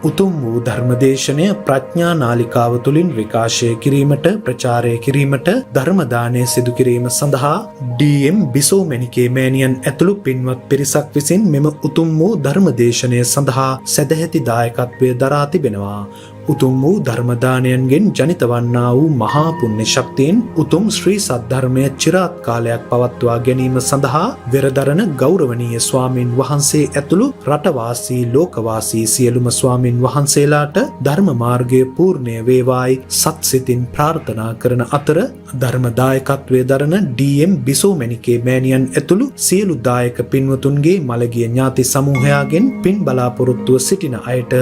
උතුම් වූ ධර්මදේශනය ප්‍රඥා නාලිකාව තුළින් විකාශය කිරීමට ප්‍රචාරය කිරීමට ධර්ම දානය සිදු කිරීම සඳහා ඩී.එම්. බිසෝමැණිකේ මෑණියන් ඇතුළු පින්වත් පිරිසක් විසින් මෙම උතුම් වූ ධර්මදේශනය සඳහා සැදැහැති දායකත්වය දරා තිබෙනවා. උතුම් වූ ධර්මදානයන්ගෙන් ජනිත වන්නා වූ මහා පුණ්‍ය ශක්තියෙන් උතුම් ශ්‍රී සද්ධර්මය චිරාත් කාලයක් පවත්වා ගැනීම සඳහා වෙරදරන ගෞරවනීය ස්වාමින් වහන්සේ ඇතුළු රටවාසී ලෝකවාසී සියලුම ස්වාමින් වහන්සේලාට ධර්ම මාර්ගය පූර්ණය වේවායි සත්සිතින් ප්‍රාර්ථනා කරන අතර ධර්ම දායකත්වයේ දරන ඩී.එම්. බිසෝමැණිකේ මෑණියන් ඇතුළු සියලු දායක පින්වතුන්ගේ මළගිය ඥාති සමූහයාගෙන් පින් බලාපොරොත්තුව සිටින අයට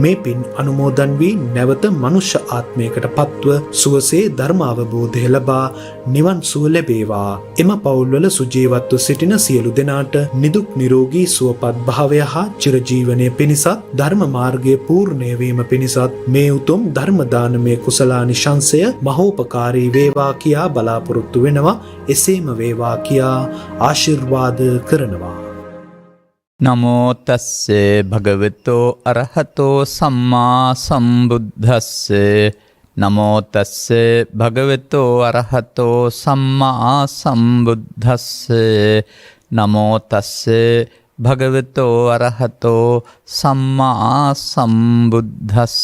මේ පින් අනුමෝදන් වී නැවත මනුෂ්‍ය ආත්මයකට පත්ව සුවසේ ධර්ම අවබෝධය ලබා නිවන් සුව ලැබේවා. එම පවුල්වල සුජීවත්ව සිටින සියලු දෙනාට නිදුක් නිරෝගී සුවපත් භාවය හා චිරජීවනය පිණිසත් ධර්ම මාර්ගය පූර්ණය වීම පිණිසත් මේ උතුම් ධර්ම දානමය කුසලානිශංසය මහෝපකාරී වේවා කියා බලාපොරොත්තු වෙනවා. එසේම වේවා කියා ආශිර්වාද කරනවා. නමෝ තස්සේ භගවතෝ අරහතෝ සම්මා සම්බුද්දස්සේ නමෝ තස්සේ භගවතෝ අරහතෝ සම්මා සම්බුද්දස්සේ නමෝ තස්සේ භගවතෝ අරහතෝ සම්මා සම්බුද්දස්සේ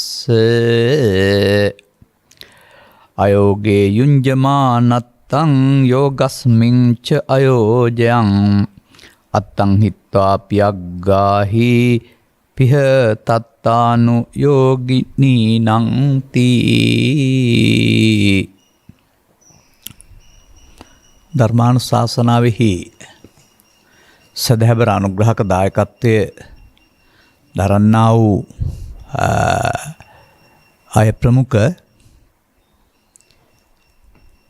අයෝගේ යුඤ්ජමානත්තං යෝගස්මින් ච අයෝජයං අත්තං හිත්වා පියග්ගාහි පිහ තත්තානු යෝගිනීනං තී. ධර්මානුශාසනාවෙහි සදහැබර අනුග්‍රහක දායකත්වය දරන්නා වූ අය ප්‍රමුඛ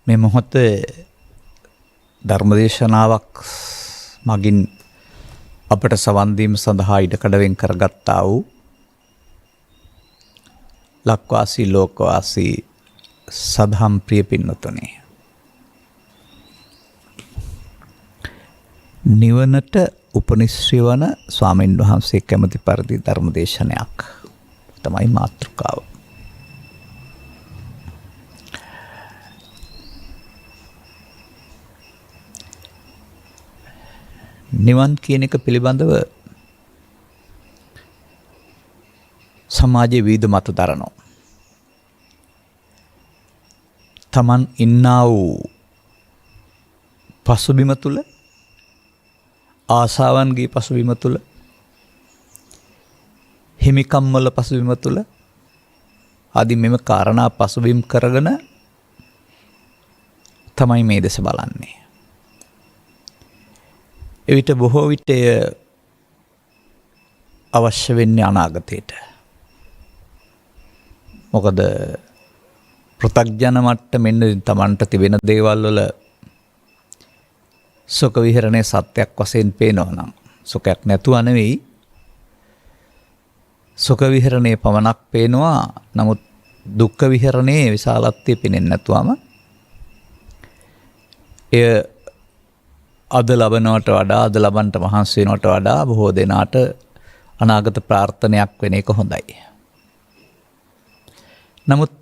මේ මොහොතේ ධර්මදේශනාවක් මගින් අපට සවන් දීම සඳහා ඉඩකඩ වෙන් කරගත්තා වූ ලක්වාසී ලෝකවාසී සදහම් ප්‍රිය පින්වතුනි, නිවනට උපනිශ්‍රේ වන ස්වාමීන් වහන්සේ කැමති පරිදි ධර්මදේශනයක් තමයි මාතෘකාව. නිවන් කියන එක පිළිබඳව සමාජයේ විවිධ මත දරනවා. තමන් ඉන්නා වූ පසුබිම තුළ, ආසාවන්ගේ පසුබිම තුළ, හිමිකම් වල පසුබිම තුළ ආදී මෙම කාරණා පසුබිම් කරගෙන තමයි මේ දෙස බලන්නේ. එවිට බොහෝ විට අවශ්‍ය වෙන්නේ අනාගතයට. මොකද පෘථග්ජන මට්ටමින් තමන්ට තිබෙන දේවල් වල සුඛ විහරණයේ සත්‍යයක් වශයෙන් පේනවා නම්, සුඛයක් නැතුව නෙවෙයි, සුඛ විහරණයේ පමණක් පේනවා. නමුත් දුක්ඛ විහරණයේ විශාලත්වය පේන්නේ නැතුවම එය අද ලබනවට වඩා, අද ලබන්නට මහන්සි වෙනවට වඩා බොහෝ දෙනාට අනාගත ප්‍රාර්ථනයක් වෙන එක හොඳයි. නමුත්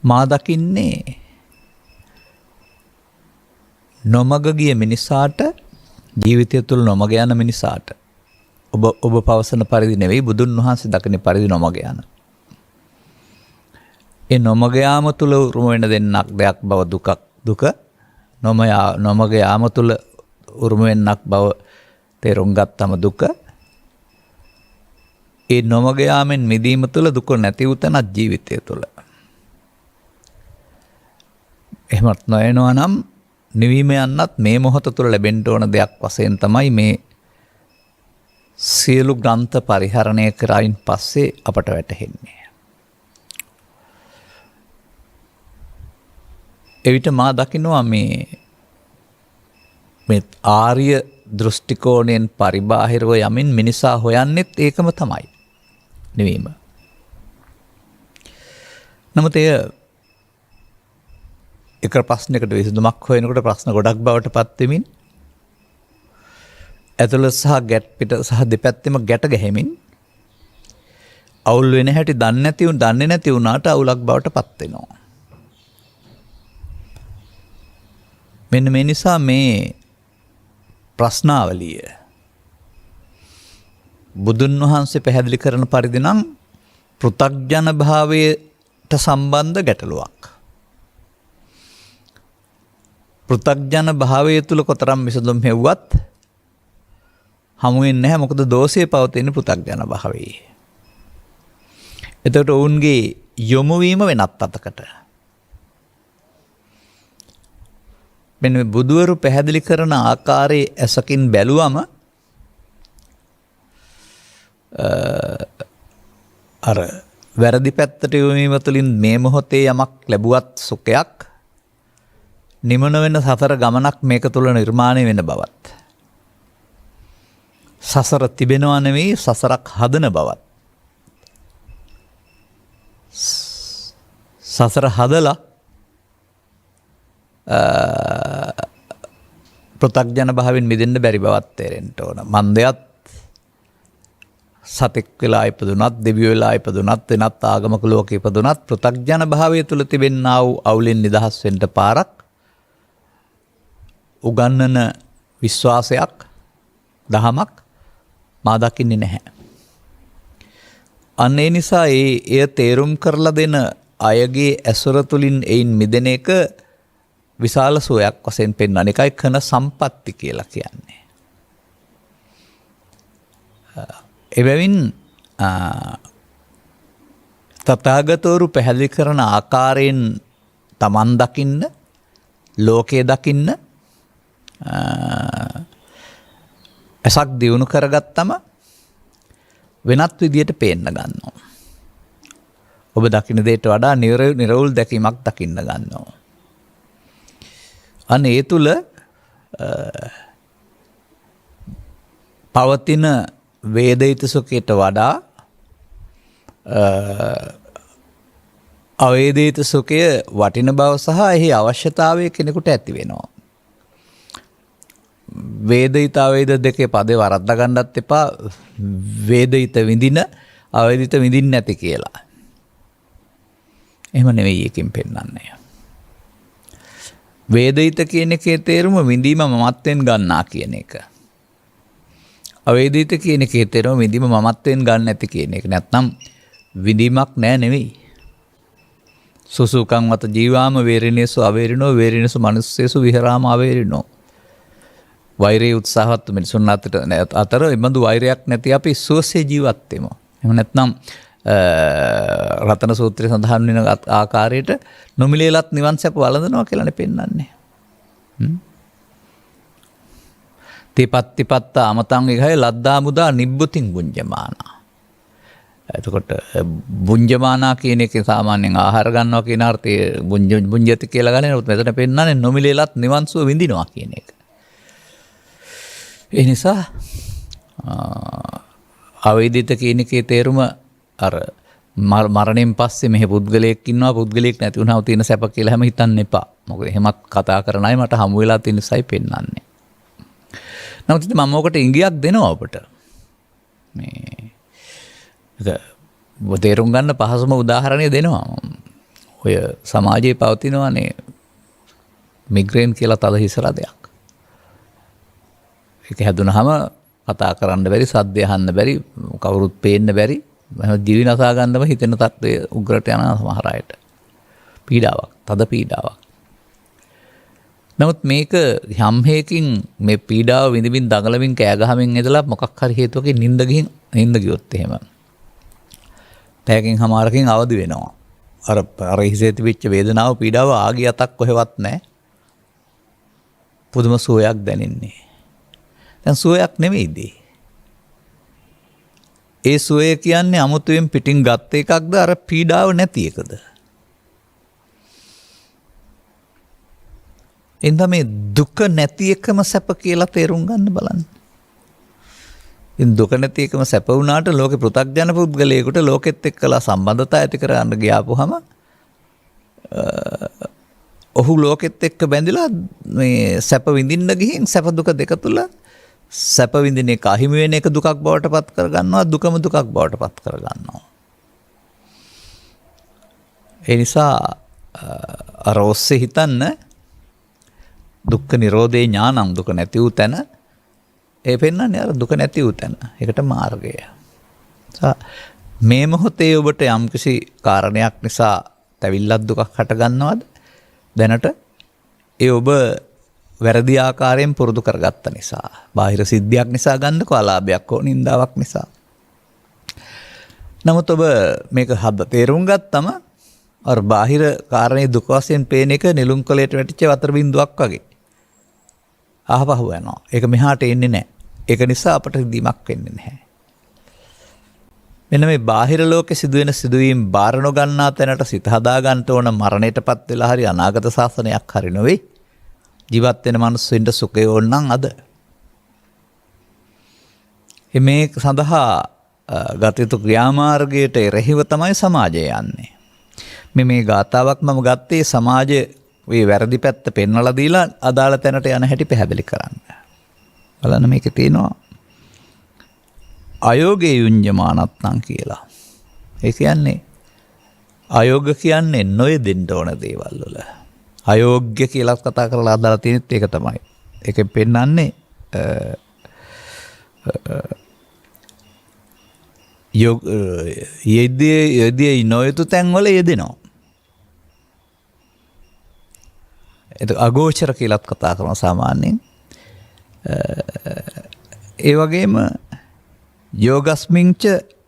මා දකින්නේ නොමග ගිය මිනිසාට, ජීවිතය තුළ නොමග යන මිනිසාට ඔබ පවසන පරිදි නෙවෙයි, බුදුන් වහන්සේ දකින පරිදි නොමග යන. ඒ නොමග යාම තුළ උරුම වෙන දෙයක් බව දුක, නොමග යාම තුළ උරුම වෙන්නක් බව තේරුම් ගත්තම දුක. ඒ නොමග යාමෙන් මිදීම තුළ දුක නැති උතනක් ජීවිතය තුළ. එහෙමත් නොයනවා නම් නිවීම යන්නත් මේ මොහොත තුළ ලැබෙන්න ඕන දෙයක් වශයෙන් තමයි මේ සියලු ග්‍රන්ථ පරිහරණය කරයින් පස්සේ අපට වැටහෙන්නේ. එවිට මා දකිනවා මේ ආර්ය දෘෂ්ටිකෝණයෙන් පරිබාහිරව යමින් මිනිසා හොයන්නෙත් ඒකම තමයි, නිවීම. නමුත් එය එක ප්‍රශ්නයකට විසඳුමක් හොයනකොට ප්‍රශ්න ගොඩක් බවට පත් වෙමින්, ඇතුළත සහ ගැට පිට සහ දෙපැත්තෙම ගැට ගැහෙමින් අවුල් වෙන හැටි දන්නේ නැති වුණාට අවුලක් බවට පත් වෙනවා. මෙන්න මේ නිසා මේ ප්‍රශ්නාවලිය බුදුන් වහන්සේ පැහැදිලි කරන පරිදි නම් පෘථග්ජන භාවයට සම්බන්ධ ගැටලුවක්. පෘථග්ජන භාවය තුල කොතරම් විසඳුම් හෙව්වත් හමු වෙන්නේ නැහැ. මොකද දෝෂය පවතින පෘථග්ජන භාවයේ. එතකොට ඔවුන්ගේ යොමු වීම වෙනත් අතකට. මෙන්න බුදුවරු පැහැදිලි කරන ආකාරයේ ඇසකින් බැලුවම අර වැරදි පැත්තට යොමීම තුළින් මේ මොහොතේ යමක් ලැබුවත් සුඛයක් නිමන වෙන සතර ගමනක් මේක තුළ නිර්මාණය වෙන බවත්, සසර තිබෙනවා නෙවෙයි සසරක් හදන බවත්, සසර හදලා පෘථග්ජන භාවයෙන් මිදෙන්න බැරි බවත් තේරෙන්න ඕන. මන්දයත් සතෙක් වෙලා ඉපදුනත්, දෙවියෝ වෙලා ඉපදුනත්, වෙනත් ආගමක ලෝකෙ ඉපදුනත් පෘථග්ජන භාවය තුළ තිබෙනා වූ අවුලෙන් නිදහස් වෙන්න පාරක් උගන්නන විශ්වාසයක්, දහමක් මා දකින්නේ නැහැ. අන්න ඒ නිසා එය තේරුම් කරලා දෙන අයගේ ඇසුර තුළින් එයින් මිදෙන එක විශාල සෝයක් වශයෙන් පෙන්වන එකයි කන සම්පatti කියලා කියන්නේ. එබැවින් තථාගතවරු පැහැදිලි කරන ආකාරයෙන් තමන් දකින්න, ලෝකය දකින්න ඇසක් දියුණු කරගත්තම වෙනත් විදියට පේන්න ගන්නවා. ඔබ දකින්න දෙයට වඩා නිර්වෘල් දැකීමක් දකින්න ගන්නවා. අන්න ඒ තුල පවතින වේදිත සුඛයට වඩා අවේදිත සුඛය වටින බව සහ එහි අවශ්‍යතාවය කෙනෙකුට ඇති වෙනවා. වේදිත අවේද දෙකේ පදේ වරද්දා ගන්නත් එපා. වේදිත විඳින, අවේදිත විඳින්න නැති කියලා. එහෙම නෙවෙයි එකකින් පෙන්වන්නේ. වේදිත කියන එකේ තේරුම විඳීම මමත්වෙන් ගන්නා කියන එක. අවේදිත කියන එකේ තේරුම විඳීම මමත්වෙන් ගන්න නැති කියන එක. නැත්නම් විඳීමක් නෑ නෙවෙයි. සුසුකං වත ජීවාම වේරිනේසු අවේරිනෝ වේරිනේසු මනුස්සේසු විහරාම අවේරිනෝ. වෛරයේ උත්සාහවත් මිනිසුන් අතර එබඳු වෛරයක් නැති අපි සුවසේ ජීවත් වෙමු. එහෙම නැත්නම් රතන සූත්‍රයේ සඳහන් වෙන ආකාරයට නොමිලේලත් නිවන් සැප වළඳනවා කියලානේ පෙන්වන්නේ. තීපත්තිපත්ත අමතං විහය ලද්දා මුදා නිබ්බුතින් බුඤ්ජමානා. එතකොට බුඤ්ජමානා කියන එකේ සාමාන්‍යයෙන් ආහාර ගන්නවා කියන අර්ථය බුඤ්ජති කියලා ගන්න. නමුත් මෙතන පෙන්වන්නේ නොමිලේලත් නිවන් සුව විඳිනවා කියන එක. ඒ නිසා අවේදිත කියන එකේ තේරුම අර මරණයෙන් පස්සේ මෙහි පුද්ගලයෙක් ඉන්නවා, පුද්ගලයෙක් නැති වුණාම තියෙන සැප කියලා හැම හිතන්න එපා. මොකද එහෙමත් කතා කරන අය මට හමු වෙලා තියෙන නිසායි පෙන්වන්නේ. නමුත් ඉතින් මම ඔකට ඉඟියක් දෙනවා ඔබට. මේ තේරුම් ගන්න පහසුම උදාහරණය දෙනවා. ඔය සමාජයේ පවතිනවානේ මිග්‍රේන් කියලා තද හිසලා දෙයක්. ඒක හැදුනහම කතා කරන්න බැරි, සද්ද අහන්න බැරි, කවුරුත් පේන්න බැරි, ජීවි නසා ගන්නම හිතෙන තත්ත්වය උග්‍රට යන සමහර අයට. පීඩාවක්, තද පීඩාවක්. නමුත් මේක යම් හේකින් මේ පීඩාව විඳින්න දඟලමින් කෑ ගහමින් ඉඳලා මොකක් හරි හේතුවකින් නිින්ද ගියොත් එහෙම. පැයකින් හමාරකින් අවදි වෙනවා. අර හිසේ තිබිච්ච වේදනාව, පීඩාව ආගිය අතක් කොහෙවත් නැහැ. පුදුම සුවයක් දැනෙන්නේ. දැන් සුවයක් නෙමෙයිද? ඒ සුවය කියන්නේ අමුතුවෙන් පිටින් ගත්ත එකක්ද, අර පීඩාව නැති එකද? එඳ මේ දුක නැති එකම සැප කියලා තේරුම් ගන්න බලන්න. ඉතින් දුක නැති එකම සැප වුණාට ලෝකේ පෘථග්ජන පුද්ගලයෙකුට ලෝකෙත් එක්කලා සම්බන්ධතා ඇති කරගන්න ගියාපුවම ඔහු ලෝකෙත් එක්ක බැඳිලා මේ සැප විඳින්න ගිහින් සැප දුක දෙක තුල සැප විඳින එක අහිමි වෙන එක දුකක් බවට පත් කර ගන්නවා, දුකම දුකක් බවට පත් කර ගන්නවා. ඒ නිසා අර ඔස්සේ හිතන්න දුක්ඛ නිරෝධේ ඥානං දුක නැති වූ තැන ඒ පෙන්වන්නේ අර දුක නැති වූ තැන. ඒකට මාර්ගය. මේ මොහොතේ ඔබට යම්කිසි කාරණයක් නිසා තැවිල්ලක් දුකක් හට ගන්නවද? දැනට ඒ ඔබ වැරදි ආකාරයෙන් පුරුදු කරගත්ත නිසා. බාහිර සිද්ධියක් නිසා ගන්නකො අලාභයක් හෝ නින්දාවක් නිසා. නමුත් ඔබ මේක හද තේරුම් ගත්තම අර බාහිර කාරණේ දුක වශයෙන් පේන එක නිලුම් කොලයට වැටිච්ච වතුර බින්දුවක් වගේ. ආපහු යනවා. ඒක මෙහාට එන්නේ නැහැ. ඒක නිසා අපට රිදීමක් වෙන්නේ නැහැ. මෙන්න මේ බාහිර ලෝකෙ සිදුවෙන සිදුවීම් බාර නොගන්නා තැනට සිත හදා ගන්න ඕන මරණයටපත් වෙලා හරි අනාගත ශාසනයක් හරි නොවේ. ජීවත් වෙන මිනිස්සුන්ට සුඛය ඕන නම් අද. මේ සඳහා ගත යුතු ක්‍රියාමාර්ගයට එරෙහිව තමයි සමාජය යන්නේ. මේ ගාතාවක් මම ගත්තේ සමාජයේ මේ වැරදි පැත්ත පෙන්වලා දීලා අදාළ තැනට යන හැටි පැහැදිලි කරන්න. බලන්න මේකේ තියෙනවා අයෝගේ යුඤ්ජමානත්නම් කියලා. ඒ කියන්නේ අයෝග කියන්නේ නොයෙදෙන්න ඕන දේවල් වල. අයෝග්‍ය කියලා කතා කරලා අදාළ තියෙනෙත් ඒක තමයි. ඒකෙන් පෙන්වන්නේ යෙදී නොයුතු තැන්වල යෙදෙනවා. ඒක අගෝචර කියලාත් කතා කරනවා සාමාන්‍යයෙන්. ඒ වගේම යෝගස්මින්ච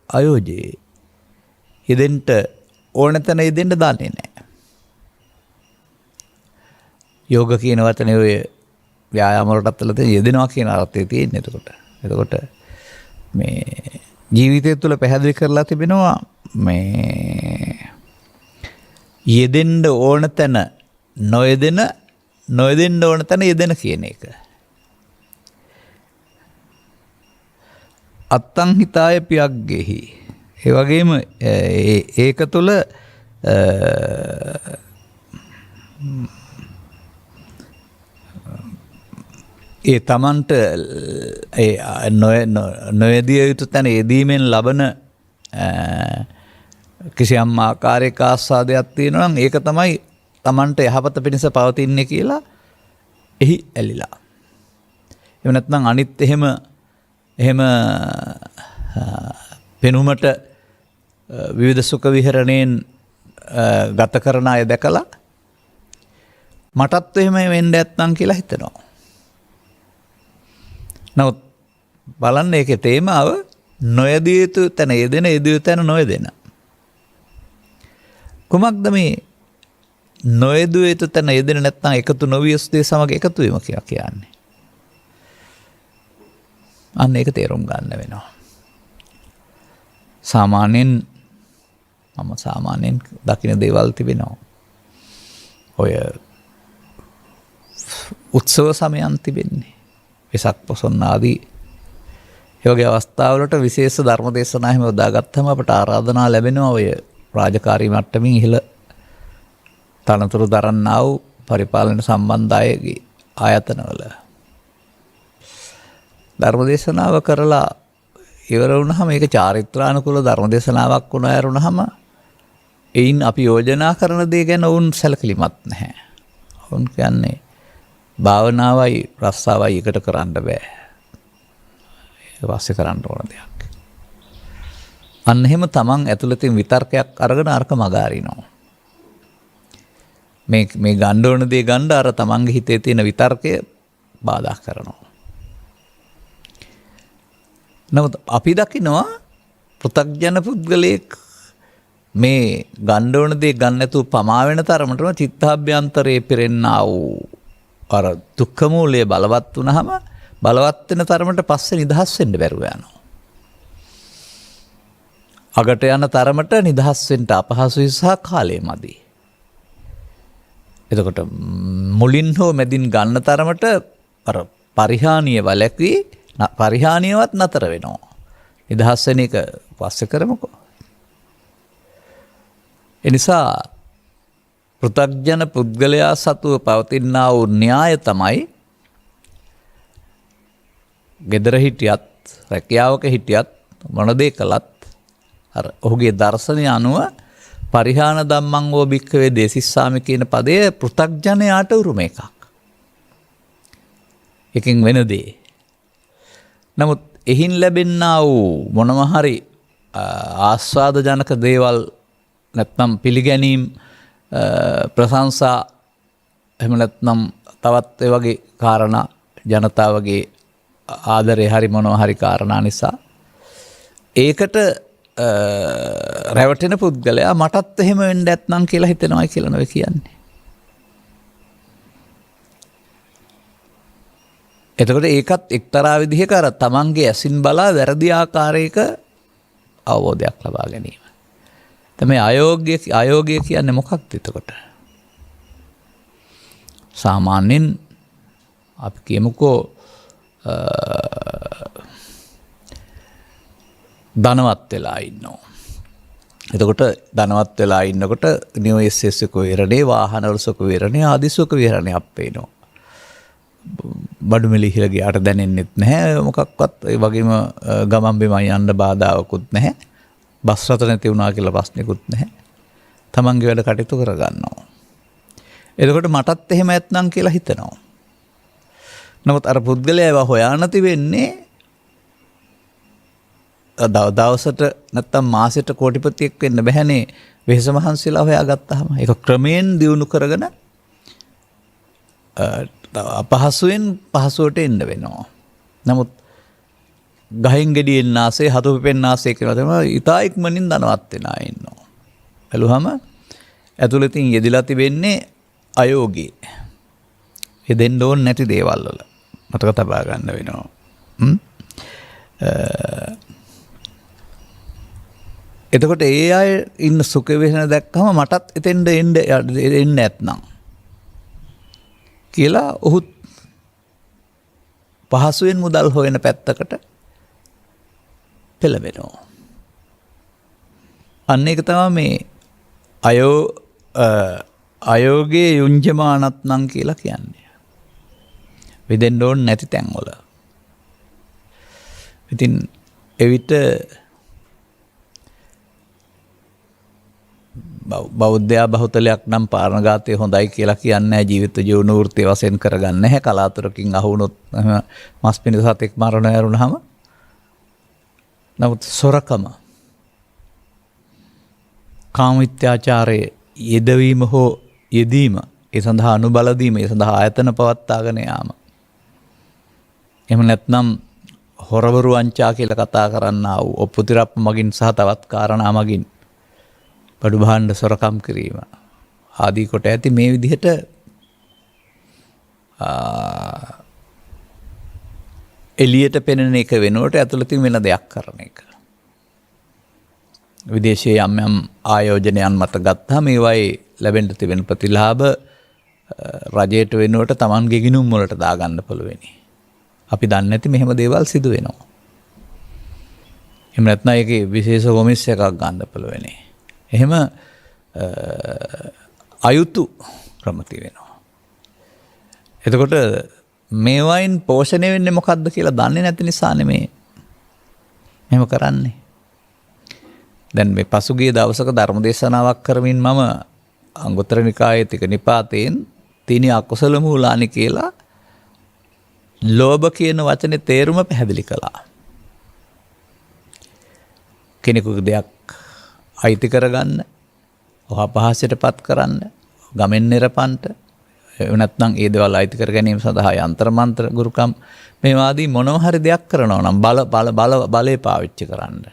අයෝජේ යෙදෙන්න ඕන තැන යෙදෙන්න දන්නේ නැහැ. යෝග කියන වචනේ ඔය ව්‍යායාම වලටත් තියෙන යෙදෙනවා කියන අර්ථය තියෙන්නේ එතකොට. එතකොට මේ ජීවිතය තුළ පැහැදිලි කරලා තිබෙනවා මේ යෙදෙන්න ඕන තැන නොයෙදෙන්න ඕන තැන යෙදෙන කියන එක. අත්තං හිතාය පියග්ගෙහි. ඒ වගේම ඒක තුළ ඒ තමන්ට නොයදිය යුතු තැන යෙදීමෙන් ලබන කිසියම් ආකාරයක ආස්වාදයක් තියෙනවා නම් ඒක තමයි තමන්ට යහපත පිණිස පවතින්නේ කියලා එහි ඇලිලා. එහෙම නැත්නම් අනිත් එහෙම පෙනුමට විවිධ සුඛ විහරණයෙන් ගත කරන අය දැකලා මටත් එහෙම වෙන්න නැත්නම් කියලා හිතනවා. නමුත් බලන්න ඒකේ තේමාව නොයදිය යුතු තැන යෙදෙන යෙදිය යුතු තැන නොයදෙන. කුමක්ද මේ නොයදිය යුතු තැන යෙදෙන නැත්නම් එකතු නොවිය යුතු දේ සමග එකතු වීම කියලා කියන්නේ? අන්න ඒක තේරුම් ගන්න වෙනවා. සාමාන්‍යයෙන් දකින්න දේවල් තිබෙනවා. ඔය උත්සව සමයන් තිබෙන්නේ. වෙසක් පොසොන් ආදී ඒ වගේ අවස්ථාවලට විශේෂ ධර්ම දේශනා එහෙම යොදාගත්තම අපට ආරාධනා ලැබෙනවා ඔය රාජකාරී මට්ටමින් ඉහළ තනතුරු දරන්නා වූ පරිපාලන සම්බන්ධ අයගේ ආයතනවල ධර්ම දේශනාව කරලා ඉවර වුණාම ඒක චාරිත්‍රානුකූල ධර්ම දේශනාවක් වුණාම එයින් අපි යෝජනා කරන දේ ගැන වුන් සැලකිලිමත් නැහැ. වුන් කියන්නේ භාවනාවයි රස්සාවයි එකට කරන්න බෑ. ඒක වාස්සේ කරන්න ඕන දෙයක්. අන්න එහෙම තමන් ඇතුළතින් විතර්කයක් අරගෙන අරක මගහරිනවා. මේ ගන්න ඕන දේ ගන්න අර තමන්ගේ හිතේ තියෙන විතර්කය බාධා කරනවා. නමුත් අපි දකිනවා පෘථග්ජන පුද්ගලයෙක් මේ ගන්න ඕන දේ ගන්න නැතුව පමා වෙන තරමටම චිත්තාභ්‍යන්තරයේ පිරෙන්නා වූ අර දුක්ඛ මූලය බලවත් වුණාම බලවත් වෙන තරමට පස්සේ නිදහස් වෙන්න බැරුව යනවා. අගට යන තරමට නිදහස් වෙන්න අපහසුයි සහ කාලය මදි. එතකොට මුලින් හෝ මැදින් ගන්න තරමට අර පරිහානිය වැළැක්වී පරිහානියවත් නතර වෙනවා. නිදහස් වෙන එක පස්සේ කරමුකෝ. එනිසා පෘථග්ජන පුද්ගලයා සතුව පවතිනා වූ න්‍යාය තමයි ගෙදර හිටියත් රැකියාවක හිටියත් මොන දේ කළත් අර ඔහුගේ දර්ශනය අනුව පරිහාන ධම්මං වෝ භික්ඛවේ දේසිස්සාමි කියන පදය පෘථග්ජනයාට උරුම එකක්. එකෙන් වෙන දේ. නමුත් එහින් ලැබෙන්නා වූ මොනවා හරි ආස්වාද ජනක දේවල් නැත්නම් පිළිගැනීම් ප්‍රශංසා එහෙම නැත්නම් තවත් ඒ වගේ කාරණා ජනතාවගේ ආදරේ හරි මොනවා හරි කාරණා නිසා ඒකට රැවටෙන පුද්ගලයා මටත් එහෙම වෙන්න ඇත්නම් කියලා හිතනවා කියලා නෙවෙයි කියන්නේ. එතකොට ඒකත් එක්තරා විදිහක අර තමන්ගේ ඇසින් බලා වැරදි ආකාරයක අවබෝධයක් ලබා ගැනීම. තමයි අයෝගය කියන්නේ මොකක්ද එතකොට? සාමාන්‍යයෙන් අපි කියමුකෝ ධනවත් වෙලා ඉන්නවා. එතකොට ධනවත් වෙලා ඉන්නකොට නිවස් සුඛ විහරණේ, වාහන වල සුඛ විහරණේ, ආදී සුඛ විහරණේ අපේනවා. බඩු මිල ඉහළ ගියාට දැනෙන්නෙත් නැහැ. මොකක්වත් ඒ වගේම ගමන් බිමන් යන්න බාධාවකුත් නැහැ. බස් රථ නැති වුණා කියලා ප්‍රශ්නෙකුත් නැහැ. තමන්ගේ වැඩ කටයුතු කරගන්නවා. එතකොට මටත් එහෙම ඇත්නම් කියලා හිතනවා. නමුත් අර පුද්ගලයා ඒවා හොයා නැති වෙන්නේ දවසට නැත්තම් මාසෙට කෝටිපතියෙක් වෙන්න බැහැනේ වෙහෙස මහන්සිලා හොයාගත්තාම. ඒක ක්‍රමයෙන් දියුණු කරගෙන අපහසුවෙන් පහසුවට එන්න වෙනවා. නමුත් ගහින් ගෙඩියෙන් ආසේ හතු පිපෙන්න ආසේ කියලා තමයි ඊතා ඉක්මනින් ධනවත් වෙන අය ඉන්නවා. බැලුවම ඇතුළතින් යෙදিলা තිබෙන්නේ අයෝගී. යෙදෙන්න ඕන නැති දේවල් වල මතක තබා ගන්න වෙනවා. එතකොට ඒ අය ඉන්න සුඛ වේදනා දැක්කම මටත් එතෙන්ද එන්න ඇත්නම් කියලා ඔහු පහසුවෙන් මුදල් හොයන පැත්තකට පෙළඹෙනවා. අන්න ඒක තමයි මේ අයෝගේ යුංජමානත්නම් කියලා කියන්නේ. විදෙන්න ඕන නැති තැන්වල. ඉතින් එවිට බෞද්ධයා බහුතලයක් නම් පාරණඝාතය හොඳයි කියලා කියන්නේ ජීවිත ජීවන වෘත්ති වශයෙන් කරගන්න නැහැ. කලාතුරකින් අහුනොත් මස් පිණිස සතෙක් මරණ ඇරුණාම. නමුත් සොරකම කාමීත්‍යාචාරයේ යෙදවීම හෝ යෙදීම ඒ සඳහා අනුබල දීම ඒ සඳහා ආයතන පවත්වාගෙන යාම. එහෙම නැත්නම් හොරවරු වංචා කියලා කතා කරන්නා වූ ඔප්පුතිරප්ප මගින් සහ තවත් කාරණා මගින් බඩු භාණ්ඩ සොරකම් කිරීම ආදී කොට ඇති මේ විදිහට එළියට පෙනෙන එක වෙනුවට ඇතුළතින් වෙන දෙයක් කරන එක. විදේශයේ යම් යම් ආයෝජනයන් මත ගත්තාම ඒවයි ලැබෙන්න තිබෙන ප්‍රතිලාභ රජයට වෙනුවට Tamanගේ ගිණුම් වලට දාගන්න පුළුවෙනි. අපි දන්නේ නැති මෙහෙම දේවල් සිදු වෙනවා. එහෙම නැත්නම් ඒකේ විශේෂ කොමිස් එකක් ගන්න පුළුවෙනි. එහෙම අයුතු ක්‍රම තියෙනවා. එතකොට මේවයින් පෝෂණය වෙන්නේ මොකද්ද කියලා දන්නේ නැති නිසා නෙමේ මෙහෙම කරන්නේ. දැන් මේ පසුගිය දවසක ධර්ම දේශනාවක් කරමින් මම අංගුත්තර නිකායේ තික නිපාතයෙන් තීනි අකුසල මූලානි කියලා ලෝභ කියන වචනේ තේරුම පැහැදිලි කළා. කෙනෙකුගේ දෙයක් අයිති කරගන්න, අපහාසයටපත් කරන්න, ගමෙන් නිරපන්ට, නැත්නම් ඒ දේවල් අයිති කර ගැනීම සඳහා යంత్ర මන්ත්‍ර ගුරුකම් මේ වාදී මොනවා හරි දෙයක් කරනවා නම් බලේ පාවිච්චි කරන්න.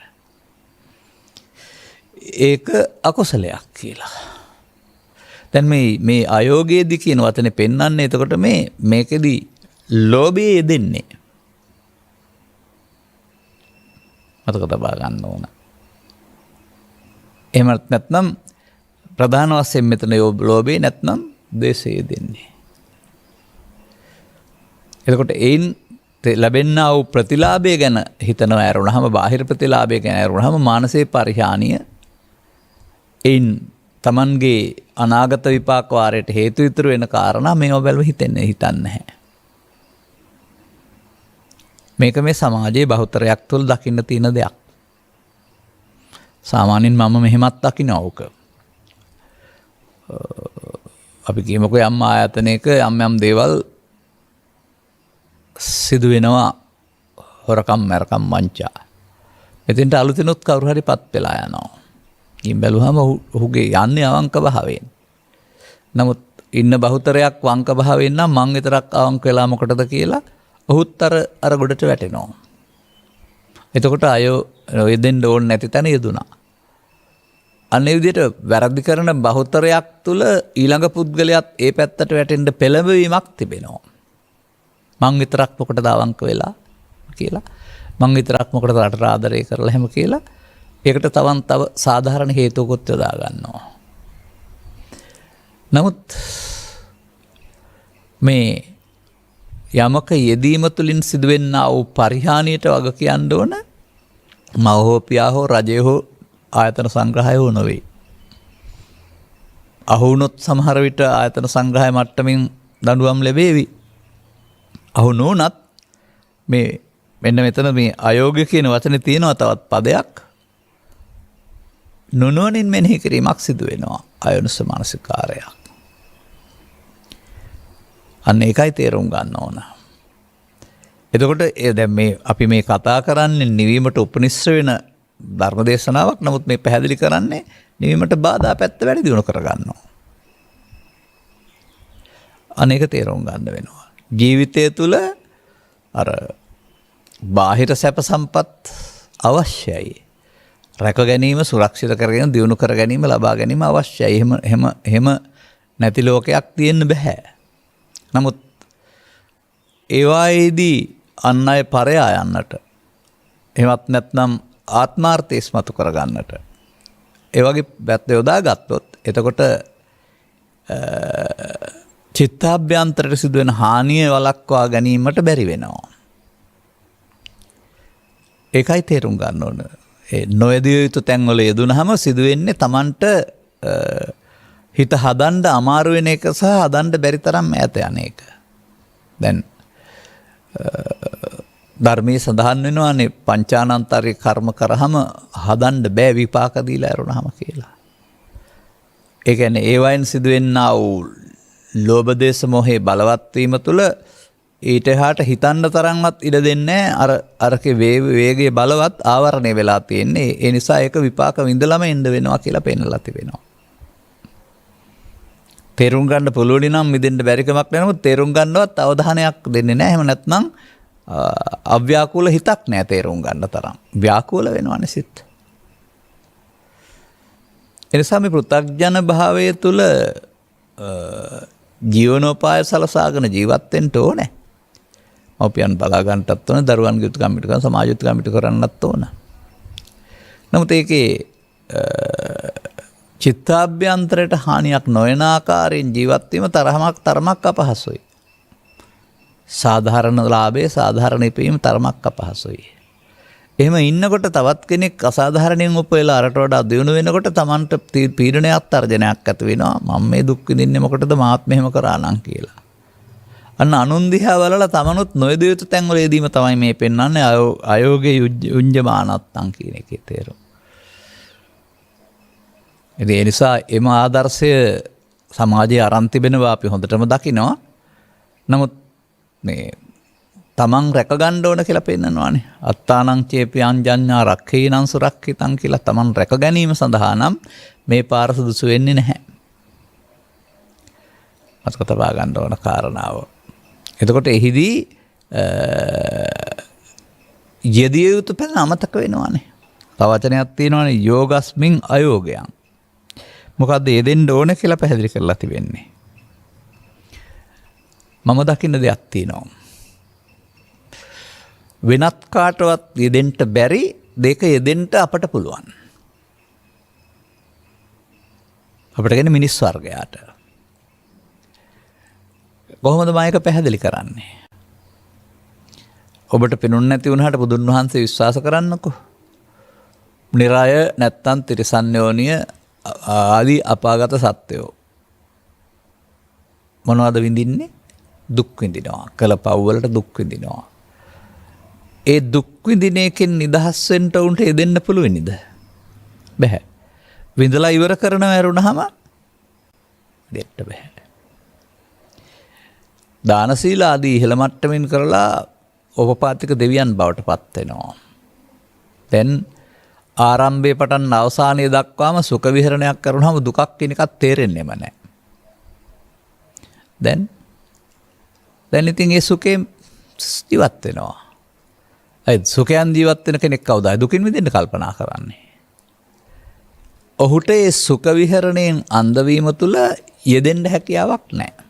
ඒක අකුසලයක් කියලා. දැන් මේ අයෝගයේදී කියන වචනේ පෙන්වන්නේ එතකොට මේකෙදි ලෝභයේ යෙදෙන්නේ. මතක තබා ගන්න ඕන. එහෙම නැත්නම් ප්‍රධාන වශයෙන් මෙතන ලෝභේ නැත්නම් ද්වේෂය යෙදෙන්නේ. එතකොට ඒන් ලැබෙනා වූ ප්‍රතිලාභය ගැන හිතනවා ඇරුණාම බාහිර ප්‍රතිලාභය ගැන ඇරුණාම මානසික පරිහානිය එයින් Tamanගේ අනාගත විපාක වාරයට හේතු ඉතුරු වෙන කාරණා මේව බැලුව හිතන්නේ නැහැ. මේක මේ සමාජයේ බහුතරයක් තුළ දකින්න තියෙන දෙයක්. සාමාන්‍යයෙන් මම මෙහෙමත් දකින්න ඕක. අපි කියමුකෝ යම් ආයතනයක යම් දේවල් සිදු වෙනවා හොරකම් මරකම් වංචා. එතෙන්ට අලුතිනුත් කවුරු හරි පත් වෙලා යනවා. ඉන් බැලුවම ඔහුගේ යන්නේ අවංක භාවයෙන්. නමුත් ඉන්න බහුතරයක් වංක භාවයෙන් නම් මං විතරක් අවංක වෙලා මොකටද කියලා ඔහුත් අර ගොඩට වැටෙනවා. එතකොට අයෝ යෙදෙන්න ඕනේ නැති තැන යෙදුනා. අන්නේ විදිහට වැරදි කරන බහුතරයක් තුල ඊළඟ පුද්ගලයාත් ඒ පැත්තට වැටෙන්න පෙළඹවීමක් තිබෙනවා. මං විතරක් මොකටද අවංක වෙලා කියලා. මං විතරක් මොකටද රටට ආදරය කරලා හැම කියලා. ඒකට තව සාධාරණ හේතුකුත් යොදා ගන්නවා. නමුත් මේ යමක යෙදීම තුළින් සිදුවෙන්නා වූ පරිහානියට වග කියන්න ඕන මව හෝ පියා හෝ රජය හෝ ආයතන සංග්‍රහය හෝ නොවේ. අහු වුණොත් සමහර විට ආයතන සංග්‍රහය මට්ටමින් දඬුවම් ලැබේවි. අහු නොවුනත් මේ මෙන්න මෙතන මේ අයෝග්‍ය කියන වචනේ තියෙනවා තවත් පදයක්. නුනුවණින් මෙනෙහි කිරීමක් සිදු වෙනවා. අයෝනිසෝ මානසිකාරයක්. අන්න ඒකයි තේරුම් ගන්න ඕන. එතකොට දැන් මේ අපි මේ කතා කරන්නේ නිවීමට උපනිශ්‍ර වෙන ධර්ම දේශනාවක්. නමුත් මේ පැහැදිලි කරන්නේ නිවීමට බාධා පැත්ත වැඩි දියුණු කරගන්නවා. අනේක තේරුම් ගන්න වෙනවා. ජීවිතය තුළ අර බාහිර සැප සම්පත් අවශ්‍යයි. රැක ගැනීම සුරක්ෂිත කරගෙන දියුණු කර ගැනීම ලබා ගැනීම අවශ්‍යයි. එහෙම නැති ලෝකයක් තියෙන්න බෑ. නමුත් ඒවායේදී අන් අය පරයා යන්නට එහෙමත් නැත්නම් ආත්මාර්ථය ඉස්මතු කරගන්නට ඒ වගේ පැත්ත යොදා ගත්තොත් එතකොට චිත්තාභ්‍යන්තරයට සිදුවෙන හානිය වළක්වා ගැනීමට බැරි වෙනවා. ඒකයි තේරුම් ගන්න ඕන. ඒ නොයදිය යුතු තැන්වල යෙදුනහම සිදුවෙන්නේ Tamanට හිත හදන්න අමාරු වෙන එක සහ හදන්න බැරි තරම් ඈත යන එක. දැන් ධර්මයේ සඳහන් වෙනවානේ පංචානන්තරික කර්ම කරාම හදන්න බෑ විපාක දීලා ඇරුණාම කියලා. ඒ කියන්නේ ඒ වයින් සිදුවෙන්නා වූ ලෝභ දේශ මොහේ බලවත් වීම තුළ ඊට එහාට හිතන්න තරම්වත් ඉඩ දෙන්නේ අරකේ වේගයේ බලවත් ආවරණය වෙලා තියෙන්නේ. ඒ නිසා ඒක විපාක විඳලම එන්න වෙනවා කියලා පෙන්නලා තිබෙනවා. තේරුම් ගන්න පුළුවන් නම් මිදෙන්න බැරිකමක් නැනොත් තේරුම් ගන්නවත් අවධානයක් දෙන්නේ නැහැ. එහෙම නැත්නම් අව්‍යාකූල හිතක් නැහැ තේරුම් ගන්න තරම්. ව්‍යාකූල වෙනවනේ සිත්. එනිසා මේ පෘථග්ජන භාවය තුළ ජීවනෝපාය සලසාගෙන ජීවත් වෙන්න ඕනේ. මව්පියන් බලා ගන්නටත් ඕන, දරුවන්ගේ යුතුකම් ඉටු කරන, සමාජ යුතුකම් ඉටු කරන්නත් ඕන. නමුත් ඒකේ චිත්තාභ්‍යන්තරයට හානියක් නොවන ආකාරයෙන් ජීවත් වීම තරමක් අපහසුයි. සාධාරණ ලාභයේ සාධාරණ ඉපීම තරමක් අපහසුයි. එහෙම ඉන්නකොට තවත් කෙනෙක් අසාධාරණයෙන් උපයලා අරට වඩා දියුණු වෙනකොට Tamanට පීඩනයක් තර්ජනයක් ඇති වෙනවා. මම මේ දුක් විඳින්නේ මොකටද මාත් මෙහෙම කරා නම් කියලා. අන්න අනුන් දිහා බලලා Tamanුත් නොයදිය යුතු තැන් වල යෙදීම තමයි මේ පෙන්වන්නේ අයෝගේ යුඤ්ජමානත්තං කියන එකේ තේරුම. ඒ නිසා එම ආදර්ශය සමාජයේ අරන් තිබෙනවා අපි හොඳටම දකිනවා. නමුත් මේ තමන් රැක ගන්න ඕන කියලා පෙන්නනවානේ. අත්තානං චේපි අංජඤ්ඤා රක්ඛේනං සුරක්ඛිතං කියලා තමන් රැක ගැනීම සඳහා නම් මේ පාර සුදුසු වෙන්නේ නැහැ. මතක තබා ගන්න ඕන කාරණාව. එතකොට එහිදී යෙදිය යුතු පැන අමතක වෙනවානේ. තව වචනයක් තියෙනවානේ යෝගස්මින් අයෝගයන්. මොකද්ද යෙදෙන්න ඕන කියලා පැහැදිලි කරලා තිබෙන්නේ. මම දකින්න දෙයක් තියෙනවා. වෙනත් කාටවත් යෙදෙන්න බැරි දෙක යෙදෙන්න අපට පුළුවන්. අපිට කියන්නේ මිනිස් වර්ගයාට. කොහොමද මායක පැහැදිලි කරන්නේ? ඔබට පෙනුන්නේ නැති වුණාට බුදුන් වහන්සේ විශ්වාස කරන්නකෝ. නිරය නැත්තම් තිරිසන්‍යෝනිය ආදී අපාගත සත්වයෝ මොනවද විඳින්නේ? දුක් විඳිනවා. කළ පව් වලට දුක් විඳිනවා. ඒ දුක් විඳින එකෙන් නිදහස් වෙන්න උන්ට යෙදෙන්න පුළුවන් නේද? බැහැ. විඳලා ඉවර කරනව ඇරුණාම දෙන්න බෑ. දාන සීල ආදී ඉහළ මට්ටමින් කරලා ඕපපාතික දෙවියන් බවට පත් වෙනවා. දැන් ආරම්භයේ පටන් අවසානයේ දක්වාම සුඛ විහරණයක් කරනවම දුකක් කියන එකක් තේරෙන්නේම නැහැ. දැන් ඉතින් ඒ සුඛයෙන් ජීවත් වෙනවා. ඒ සුඛයන් ජීවත් වෙන කෙනෙක් කවුද? දුකින් මිදෙන්න කල්පනා කරන්නේ. ඔහුට ඒ සුඛ විහරණයෙන් අන්ධවීම තුල යෙදෙන්න හැකියාවක් නැහැ.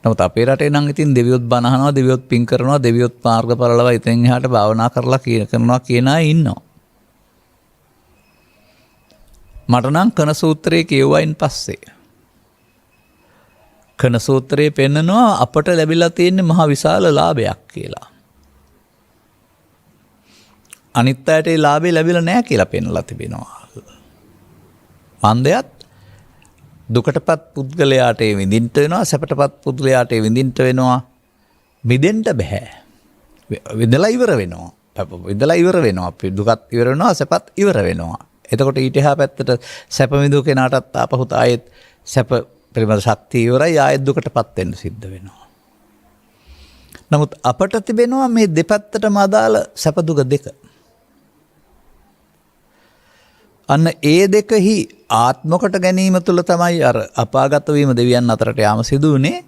නමුත් අපේ රටේ නම් ඉතින් දෙවියොත් බණ අහනවා, දෙවියොත් පින් කරනවා, දෙවියොත් මාර්ගඵලලව ඉතින් එහාට භාවනා කරලා කරනවා කියන අය ඉන්නවා. මට නම් කන සූත්‍රයේ කියවයින් පස්සේ කන සූත්‍රයේ පෙන්නනවා අපට ලැබිලා තියෙන මහ විශාල ලාභයක් කියලා. අනිත් අයට ඒ ලාභය ලැබිලා නැහැ කියලා පෙන්නලා තිබෙනවා. මන්දයත් දුකටපත් පුද්ගලයාට විඳින්න වෙනවා, සැපටපත් පුද්ගලයාට විඳින්න වෙනවා. මිදෙන්න බෑ. විඳලා ඉවර වෙනවා. විඳලා ඉවර වෙනවා. දුකත් ඉවර වෙනවා, සැපත් ඉවර වෙනවා. එතකොට ඊට එහා පැත්තට සැප විඳු කෙනාටත් ආපහුත් ආයෙත් සැප පිළිබඳ ශක්තිය ඉවරයි, ආයෙත් දුකටපත් වෙන්න සිද්ධ වෙනවා. නමුත් අපට තිබෙනවා මේ දෙපැත්තටම අදාළ සැප දුක දෙක. අන්න ඒ දෙකෙහි ආත්මකට ගැනීම තුළ තමයි අර අපාගත වීම දෙවියන් අතරට යාම සිදු වුනේ.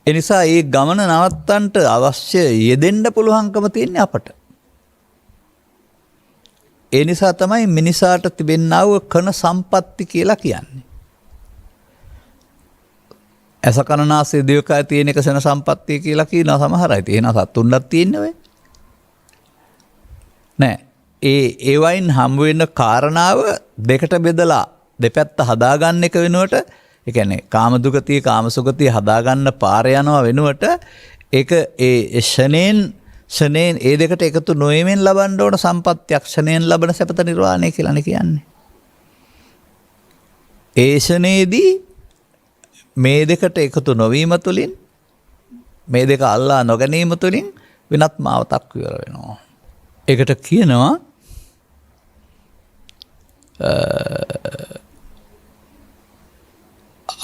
ඒ නිසා ඒ ගමන නවත්තන්නට අවශ්‍ය යෙදෙන්න පුළුවන්කම තියෙන්නේ අපට. ඒ නිසා තමයි මිනිසාට තිබෙනා වූ කන සම්පatti කියලා කියන්නේ. ඇස කන නාසය දිවකය තියෙන එක සන සම්පත්තිය කියලා කියනවා සමහර අය. එහෙනම් සතුන්වත් තියෙන්නේ ඔය. නෑ. ඒ වයින් හම් වෙන කාරණාව දෙකට බෙදලා දෙපැත්ත හදාගන්න එක වෙනුවට, ඒ කියන්නේ කාමදුගතිය කාමසුගතිය හදාගන්න පාර යනවා වෙනුවට ඒක ඒ ෂණයෙන් ඒ දෙකට එකතු නොවීමෙන් ලබන්න ඕන සම්පත්තියක්, ෂණයෙන් ලබන සැපත නිර්වාණය කියලානේ කියන්නේ. ඒ ෂණේදී මේ දෙකට එකතු නොවීම තුළින්, මේ දෙක අල්ලා නොගැනීම තුළින් වෙනත් මාවතක් විවර වෙනවා. ඒකට කියනවා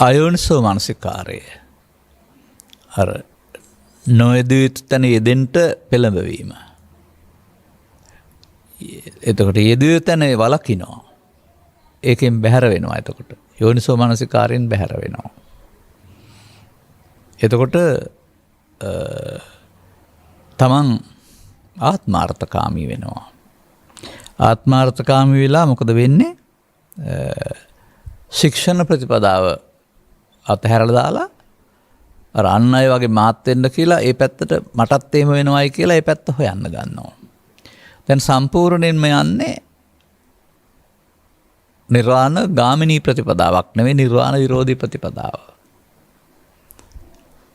අයෝනිසෝ මනසිකාරය. අර නොයෙදිය යුතු තැන යෙදෙන්න පෙළඹවීම. එතකොට යෙදිය යුතු තැන වළකිනවා. ඒකෙන් බැහැර වෙනවා. එතකොට යෝනිසෝ මනසිකාරයෙන් බැහැර වෙනවා. එතකොට තමන් ආත්මාර්ථකාමී වෙනවා. ආත්මාර්ථකාමී වෙලා මොකද වෙන්නේ? ශික්ෂණ ප්‍රතිපදාව අතහැරලා දාලා අර අන් අය වගේ මාත් වෙන්න කියලා ඒ පැත්තට මටත් එහෙම වෙනවයි කියලා ඒ පැත්ත හොයන්න ගන්නවා. දැන් සම්පූර්ණයෙන්ම යන්නේ නිර්වාණ ගාමිනී ප්‍රතිපදාවක් නෙවෙයි, නිර්වාණ විරෝධී ප්‍රතිපදාව.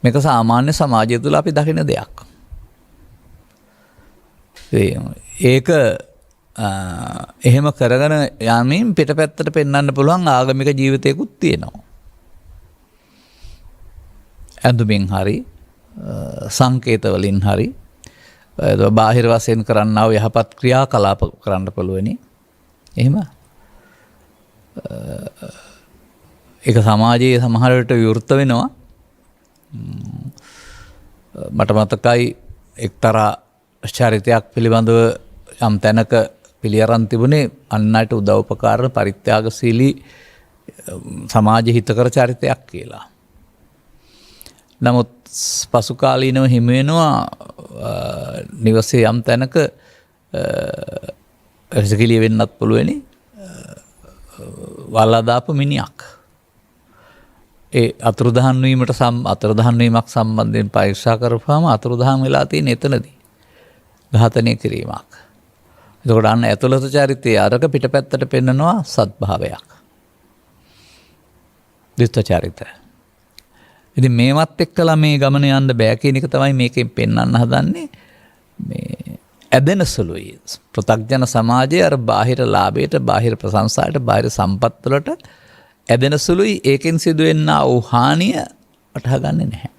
මේක සාමාන්‍ය සමාජය තුළ අපි දකින දෙයක්. ඒක එහෙම කරගෙන යමින් පිටපැත්තට පෙන්වන්න පුළුවන් ආගමික ජීවිතයකුත් තියෙනවා. ඇඳුමින් හරි සංකේත වලින් හරි බාහිර වශයෙන් කරන්නා වූ යහපත් ක්‍රියාකලාප කරන්න පුළුවනි. එහෙම ඒක සමාජයේ සමහර විට විවෘත වෙනවා. මට මතකයි එක්තරා චරිතයක් පිළිබඳව යම් තැනක පිළිඅරන් තිබුණේ අන් අයට උදව්පකාර පරිත්‍යාගශීලී සමාජ හිතකර චරිතයක් කියලා. නමුත් පසු කාලීනව හිමි වෙනවා නිවසේ යම් තැනක රසකිලිය වෙන්නත් පුළුවනි වල්ලා දාපු මිනිහක්. ඒ අතුරුදහන් වීමක් සම්බන්ධයෙන් පරීක්ෂා කරපුවාම අතුරුදහන් වෙලා තියෙන එතනදී ඝාතනය කිරීමක්. එතකොට අන්න ඇතුළත චරිතය අරක පිටපැත්තට පෙන්නනවා සත්භාවයක්. ද්විත්ව චරිතය. ඉතින් මේවත් එක්කලා මේ ගමන යන්න බෑ කියන එක තමයි මේකෙන් පෙන්වන්න හදන්නේ. මේ ඇදෙන සුළුයි. පෘථග්ජන සමාජයේ අර බාහිර ලාභයට, බාහිර ප්‍රශංසාවට, බාහිර සම්පත් වලට ඇදෙන සුළුයි. ඒකෙන් සිදුවෙනා වූ හානිය වටහා ගන්නෙ නැහැ.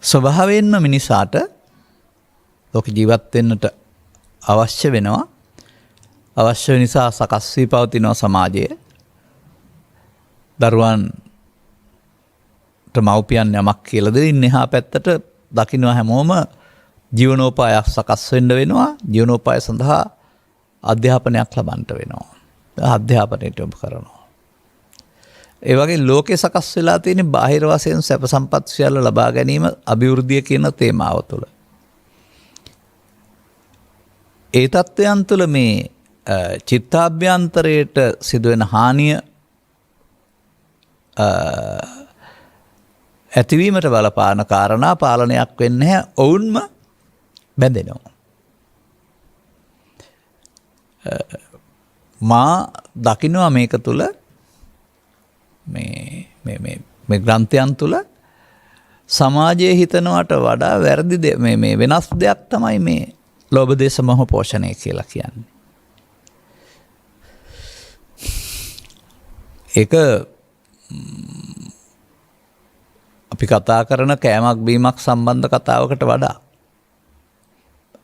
ස්වභාවයෙන්ම මිනිසාට ලෝක ජීවත් වෙන්නට අවශ්‍ය වෙනවා අවශ්‍ය නිසා සකස් වී පවතින සමාජයේ දරුවන්ට මව්පියන් යමක් කියලා දෙමින් එහා පැත්තට දකින්න හැමෝම ජීවනෝපායක් සකස් වෙන්න වෙනවා. ජීවනෝපාය සඳහා අධ්‍යාපනයක් ලබන්නට වෙනවා. අධ්‍යාපනයට යොමු කරනවා. ඒ වගේ ලෝකේ සකස් වෙලා තියෙන බාහිර වශයෙන් සැප සම්පත් සියල්ල ලබා ගැනීම අභිවෘද්ධිය කියන තේමාව තුළ. ඒ තත්ත්වයන් තුළ මේ චිත්තාභ්‍යන්තරයට සිදුවෙන හානිය ඇතිවීමට බලපාන කාරණා පාලනයක් වෙන්නේ නැහැ. ඔවුන්ම බැඳෙනවා. මා දකින්නවා මේක තුළ මේ ග්‍රන්ථයන් තුළ සමාජයේ හිතනවට වඩා වැරදි මේ වෙනස් දෙයක් තමයි මේ ලෝභ දේශ මොහ පෝෂණය කියලා කියන්නේ. ඒක අපි කතා කරන කෑමක් බීමක් සම්බන්ධ කතාවකට වඩා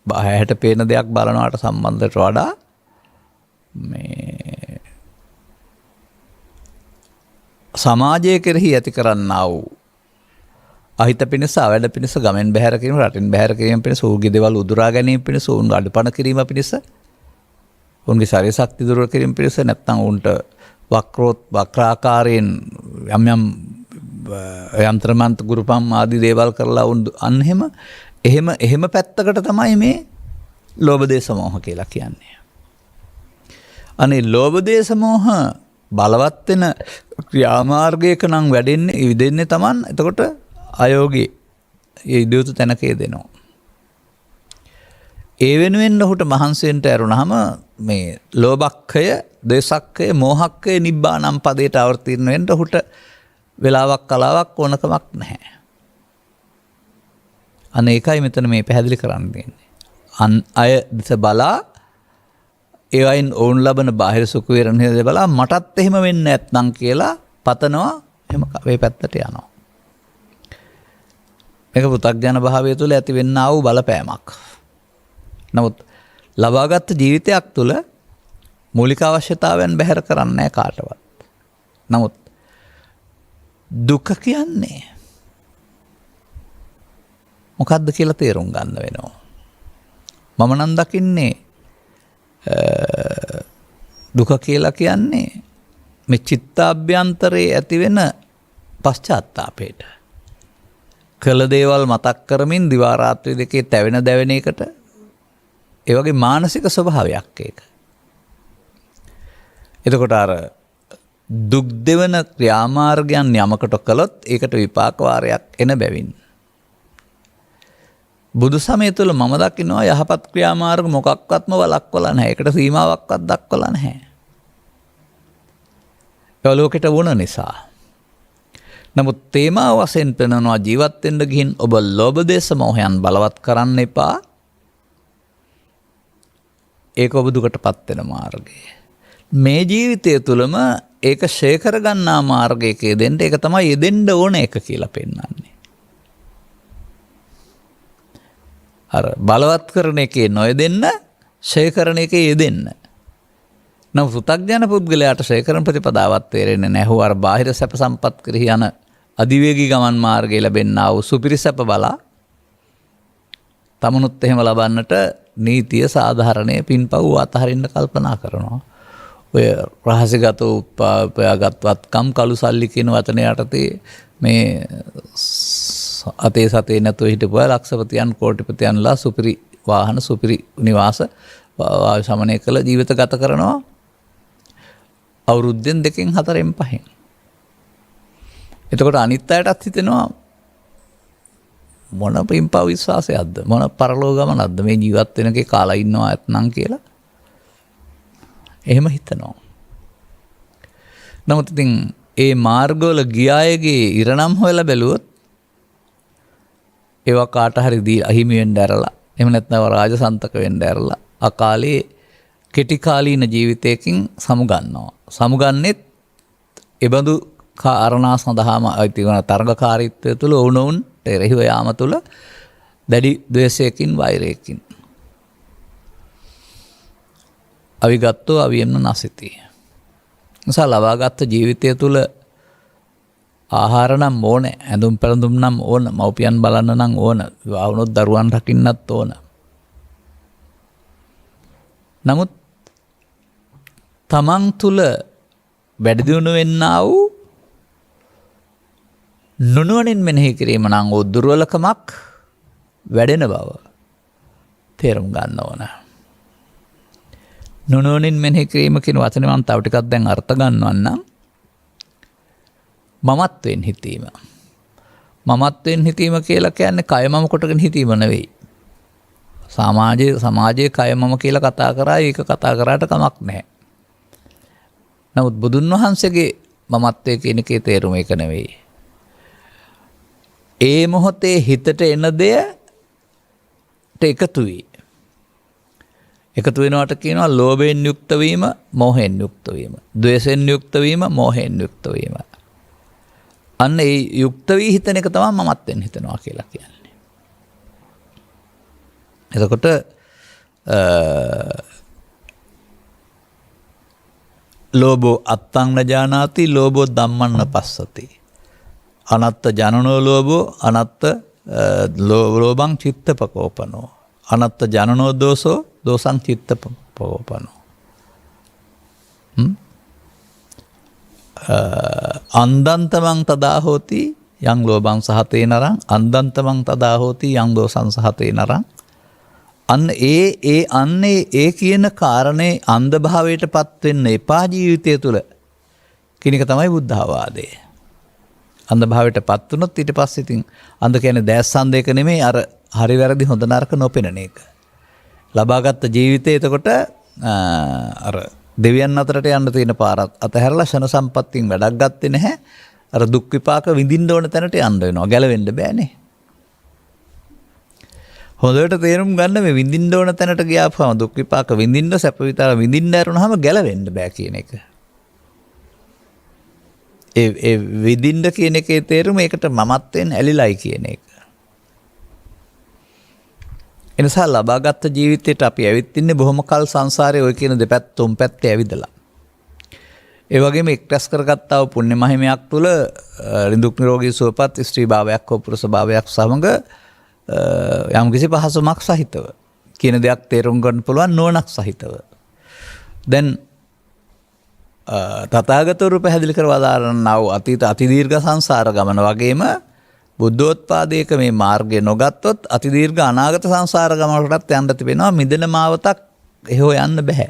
බාහිරට පේන දෙයක් බලනවට සම්බන්ධයට වඩා මේ සමාජය කෙරෙහි ඇති කරන්නා වූ අහිත පිණිස අවැඩ පිණිස ගමෙන් බැහැර කිරීම රටින් බැහැර කිරීම පිණිස ඌගේ දේවල් උදුරා ගැනීම පිණිස උන් අඩපණ කිරීම පිණිස උන්ගේ ශරීර ශක්තිය දුර්වල කිරීම පිණිස නැත්නම් උන්ට වක්‍රාකාරයෙන් යම් යන්ත්‍රමන්ත ගුරුපම් ආදී දේවල් කරලා උන් අන්න එහෙම පැත්තකට තමයි මේ ලෝභ දේශ මොහ කියලා කියන්නේ. අනේ ලෝභ දේශ මොහ බලවත් වෙන ක්‍රියාමාර්ගයක නම් වැඩෙන්නේ ඉදෙන්නේ Taman. එතකොට අයෝගේ ඒ ඉදියුතු තැනකේ දෙනවා. ඒ වෙනුවෙන් ඔහුට මහන්සි වෙන්න ඇරුණාම මේ ලෝභක්ඛය, දේශක්ඛය, මෝහක්ඛය නිබ්බානම් පදයට අවතීර්ණ වෙන්න ඔහුට වෙලාවක් කලාවක් ඕනකමක් නැහැ. අනේකයි මෙතන මේ පැහැදිලි කරන්න දෙන්නේ. අන් අය දිස බලා ඒ වයින් ඔවුන් ලබන බාහිර සුඛ විහරණය බලා මටත් එහෙම වෙන්නේ නැත්නම් කියලා පතනවා. එහෙම මේ පැත්තට යනවා. මේක පු탁ජන භාවය තුළ ඇති වෙන්නා වූ බලපෑමක්. නමුත් ලබාගත් ජීවිතයක් තුළ මූලික අවශ්‍යතාවයන් බැහැර කරන්නේ නැහැ කාටවත්. නමුත් දුක කියන්නේ මොකද්ද කියලා තේරුම් ගන්න වෙනවා. මම නම් දකින්නේ දුක කියලා කියන්නේ මේ චිත්තාභ්‍යන්තරයේ ඇති වෙන පශ්චාත්තාපයට. කළ දේවල් මතක් කරමින් දිවා රාත්‍රී දෙකේ තැවෙන දැවෙන එකට ඒ වගේ මානසික ස්වභාවයක් ඒක. එතකොට අර දුක් දෙවන ක්‍රියාමාර්ගයන් යමකට කළොත් ඒකට විපාක වාරයක් එන බැවින් බුදු සමය තුළ මම දකින්නවා යහපත් ක්‍රියාමාර්ග මොකක්වත්ම වළක්වලා නැහැ. ඒකට සීමාවක්වත් දක්වලා නැහැ. ඒ ලෝකෙට වුණ නිසා. නමුත් තේමාව වශයෙන් පෙන්වනවා ජීවත් වෙන්න ගිහින් ඔබ ලෝභ දේශ මොහයන් බලවත් කරන්න එපා. ඒක ඔබ දුකටපත් වෙන මාර්ගය. මේ ජීවිතය තුළම ඒක ෂේ කරගන්නා මාර්ගයක යෙදෙන්න ඒක තමයි යෙදෙන්න ඕන එක කියලා පෙන්වන්නේ. අර බලවත් කරන එකේ නොයෙදෙන්න ෂේ කරන එකේ යෙදෙන්න. නම් පු탁ජන පුද්ගලයාට ෂේ කරන ප්‍රතිපදාවක් තේරෙන්නේ නැහැ. අර බාහිර සැප සම්පත් කෙරෙහි යන අධිවේගී ගමන් මාර්ගය ලැබෙන්නා වූ සුපිරි සැප බලා තමනුත් එහෙම ලබන්නට නීතිය සාධාරණයේ පින්පව් අතහරින්න කල්පනා කරනවා. ඔය රහසිගත උපායාගත්වත්කම් කළු සල්ලි කියන වචනය යටතේ මේ අතේ සතේ නැතුව හිටපු ලක්ෂපතියන් කෝටිපතියන්ලා සුපිරි වාහන සුපිරි නිවාස වායු සමනය කළ ජීවිත ගත කරනවා අවුරුද්දෙන් 2 4 5. එතකොට අනිත් අයටත් හිතෙනවා මොන පින්පව් විශ්වාසයක්ද මොන පරලෝක ගමනක්ද මේ ජීවත් වෙනකේ කාලා ඉන්නවා ඇත්නම් කියලා එහෙම හිතනවා. නමුත් ඉතින් ඒ මාර්ගවල ගියායගේ ඉරණම් හොයලා බැලුවොත් ඒවා කාට හරි දී අහිමි වෙන්න ඇරලා එහෙම නැත්නම් රාජසන්තක වෙන්න ඇරලා අකාලේ කෙටි කාලීන ජීවිතයකින් සමුගන්නවා. සමුගන්නෙත් එබඳු කාරණා සඳහාම අයිති වන තරඟකාරීත්වය තුළ වුණොවුන් එරෙහිව යාම තුළ දැඩි ද්වේෂයකින් වෛරයකින්. අවිගත්තෝ අවියෙන්ම නසිති. නිසා ලබාගත් ජීවිතය තුළ ආහාර නම් ඕන, ඇඳුම් පැළඳුම් නම් ඕන, මව්පියන් බලන්න නම් ඕන, විවාහ වුණොත් දරුවන් රකින්නත් ඕන. නමුත් තමන් තුළ වැඩි දියුණු වෙන්නා වූ නුනුවණින් මෙනෙහි කිරීම නම් වූ දුර්වලකමක් වැඩෙන බව තේරුම් ගන්න ඕන. නුනුවණින් මෙනෙහි කිරීම කියන වචනේ මම තව ටිකක් දැන් අර්ථ ගන්නවන්නම්. මමත්වෙන් හිතීම. මමත්වෙන් හිතීම කියලා කියන්නේ කය මම කොටගෙන හිතීම නෙවෙයි. සමාජයේ කය මම කියලා කතා කරා, ඒක කතා කරාට කමක් නැහැ. නමුත් බුදුන් වහන්සේගේ මමත්වයේ කියන එකේ තේරුම ඒක නෙවෙයි. ඒ මොහොතේ හිතට එන දෙයට එකතු වී. එකතු වෙනවට කියනවා ලෝභයෙන් යුක්ත වීම, මෝහයෙන් යුක්ත වීම, ද්වේෂයෙන් යුක්ත වීම, මෝහයෙන් යුක්ත වීම. අන්න ඒ යුක්ත වී හිතන එක තමයි මමත්වෙන් හිතනවා කියලා කියන්නේ. එතකොට ලෝභෝ අත්තං නජානාති ලෝභෝ ධම්මං නපස්සති. අනත්ත ජනනෝ ලෝභෝ අනත්ත ලෝභං චිත්තපකෝපනෝ. අනත්ත ජනනෝ දෝසෝ දෝසං චිත්තපකෝපනෝ. අන්දන්තමං තදා හෝති යං ලෝභං සහතේ නරං අන්දන්තමං තදා හෝති යං දෝසං සහතේ නරං. අන්න ඒ කියන කාරණේ අන්ධභාවයට පත් වෙන්න එපා ජීවිතය තුළ කියන එක තමයි බුද්ධාවාදය. අන්ධභාවයට පත් වුණොත් ඊට පස්සේ ඉතින් අන්ධ කියන්නේ දැස් අන්ධයක නෙමෙයි, අර හරි වැරදි හොඳ නරක නොපෙනෙන එක. ලබාගත් ජීවිතය එතකොට අර දෙවියන් අතරට යන්න තියෙන පාරත් අතහැරලා ෂණ සම්පත්තියෙන් වැඩක් ගත්තේ නැහැ. අර දුක් විපාක විඳින්න ඕන තැනට යන්න වෙනවා. ගැලවෙන්න බෑනේ. හොඳට තේරුම් ගන්න මේ විඳින්න ඕන තැනට ගියාපුවම දුක් විපාක විඳින්න, සැප විතර විඳින්න ඇරුණාම ගැලවෙන්න බෑ කියන එක. ඒ විඳින්න කියන එකේ තේරුම ඒකට මමත්වෙන් ඇලිලයි කියන එක. එනිසා ලබාගත් ජීවිතයට අපි ඇවිත් ඉන්නේ බොහොම කල් සංසාරේ ඔය කියන දෙපැත්ත තුන් පැත්තේ ඇවිදලා. ඒ වගේම එක්රැස් කරගත්තා වූ පුණ්‍ය මහිමයක් තුළ රිදුක් නිරෝගී සුවපත් ස්ත්‍රී භාවයක් හෝ පුරුෂ භාවයක් සමග යම්කිසි පහසුමක් සහිතව කියන දෙයක් තේරුම් ගන්න පුළුවන් නුවණක් සහිතව. දැන් තථාගතවරු පැහැදිලි කර වදාරනා වූ අතීත අතිදීර්ඝ සංසාර ගමන වගේම බුද්ධෝත්පාදයක මේ මාර්ගය නොගත්තොත් අතිදීර්ඝ අනාගත සංසාර ගමනකටත් යන්න තිබෙනවා. මිදෙන මාවතක් එහෙෝ යන්න බෑ.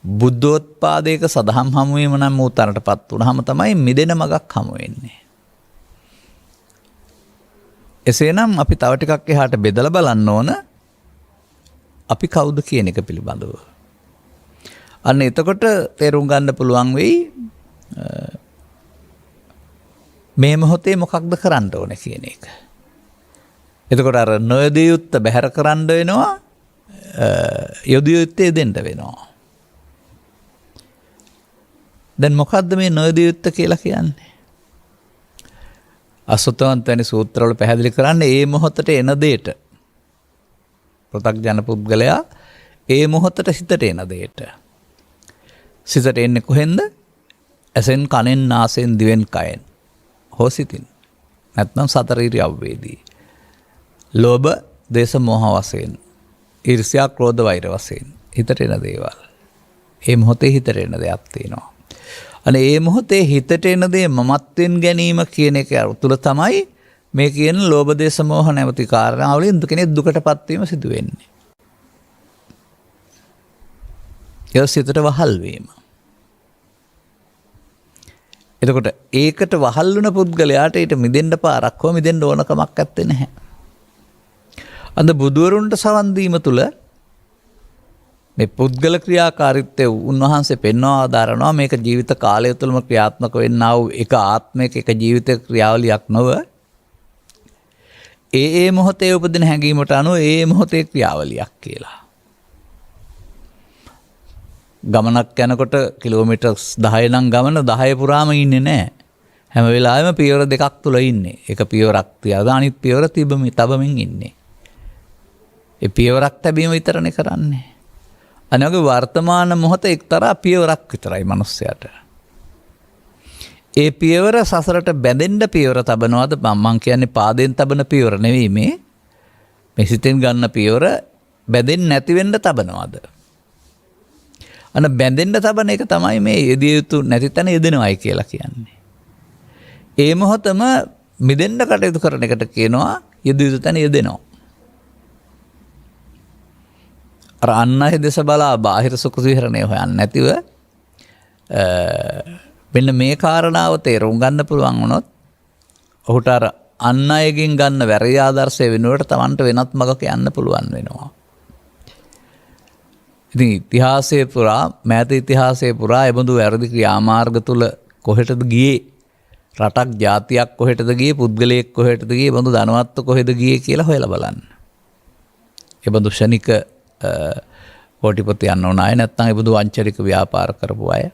බුද්ධෝත්පාදයක සදහම් හමුවීම නම් වූ තරටපත් වුණාම තමයි මිදෙන මගක් හමු වෙන්නේ. එසේනම් අපි තව ටිකක් එහාට බෙදලා බලන්න ඕන අපි කවුද කියන එක පිළිබඳව. අන්න එතකොට තේරුම් ගන්න පුළුවන් වෙයි මේ මොහොතේ මොකක්ද කරන්න ඕනේ කියන එක. එතකොට අර නොයදිය යුත්ත බැහැර කරන්න වෙනවා, යොදිය යුත්තේ දෙන්න වෙනවා. දැන් මොකද්ද මේ නොයදිය යුත්ත කියලා කියන්නේ? අසුතවන්ත වැනි සූත්‍රවල පැහැදිලි කරන්නේ ඒ මොහොතට එන දෙයට. පෘථග්ජන පුද්ගලයා ඒ මොහොතට සිතට එන දෙයට. සිතට එන්නේ කොහෙන්ද? ඇසෙන්, කනෙන්, නාසයෙන්, දිවෙන්, කයෙන්. හෝ සිතින්. නැත්නම් සතර ඉරියව්වේදී. ලෝභ, දේශ, මෝහ වශයෙන්, ඊර්ෂ්‍යා, ක්‍රෝධ, වෛර වශයෙන් හිතට එන දේවල්. ඒ මොහොතේ හිතට එන දෙයක් තියෙනවා. අනේ ඒ මොහොතේ හිතට එන දේ මමත්වෙන් ගැනීම කියන එක තුළ තමයි මේ කියන ලෝභ, දේශ, මෝහ නැවති කාරණාවලින් කෙනෙක් දුකටපත් වීම සිදු වෙන්නේ. ඒ සිතට වහල් වීම. එතකොට ඒකට වහල් වුණ පුද්ගලයාට ඊට මිදෙන්න පාරක් හෝ මිදෙන්න ඕන කමක් නැත්තේ නැහැ. අද බුදුවරුන්ට සවන් දීම තුළ මේ පුද්ගල ක්‍රියාකාරීත්වය උන්වහන්සේ පෙන්වා ආදාරනවා. මේක ජීවිත කාලය තුළම ක්‍රියාත්මක වෙන්නා වූ එක ආත්මයක එක ජීවිත ක්‍රියාවලියක් නොව ඒ මොහොතේ උපදින හැඟීමට අනුව ඒ මොහොතේ ක්‍රියාවලියක් කියලා. ගමනක් යනකොට කිලෝමීටර් 10 නම් ගමන 10 පුරාම ඉන්නේ නැහැ. හැම වෙලාවෙම පියවර දෙකක් තුල ඉන්නේ. එක පියවරක් තියාගෙන අනිත් පියවර තබමින් ඉන්නේ. ඒ පියවරක් තැබීම විතරනේ කරන්නේ. අනිවාර්ය වර්තමාන මොහොත එක්තරා පියවරක් විතරයි මිනිස්සයාට. ඒ පියවර සසරට බැඳෙන්න පියවර තබනවාද මම කියන්නේ පාදයෙන් තබන පියවර නෙවෙයි මේ සිතෙන් ගන්න පියවර බැඳෙන්නේ නැති වෙන්න තබනවාද? අන්න බැඳෙන්න තබන එක තමයි මේ යෙදිය යුතු නැති තැන යෙදෙනවයි කියලා කියන්නේ. ඒ මොහොතම මිදෙන්න කටයුතු කරන එකට කියනවා යෙදිය යුතු තැන යෙදෙනවා. අර අන් අය දෙස බලා බාහිර සුඛ විහරණය හොයන්නේ නැතිව මෙන්න මේ කාරණාව තේරුම් ගන්න පුළුවන් වුණොත් ඔහුට අර අන් අයගෙන් ගන්න වැරදි ආදර්ශය වෙනුවට Tamanට වෙනත් මගක යන්න පුළුවන් වෙනවා. ඉතින් ඉතිහාසයේ පුරා මෑත ඉතිහාසයේ පුරා එබඳු වැරදි ක්‍රියාමාර්ග තුල කොහෙටද ගියේ රටක් ජාතියක් කොහෙටද ගියේ පුද්ගලයෙක් කොහෙටද ගියේ එබඳු ධනවත්ව කොහෙද ගියේ කියලා හොයලා බලන්න. එබඳු ශනික කෝටිපතියන් වුණ අය නැත්නම් එබඳු වංචනික ව්‍යාපාර කරපු අය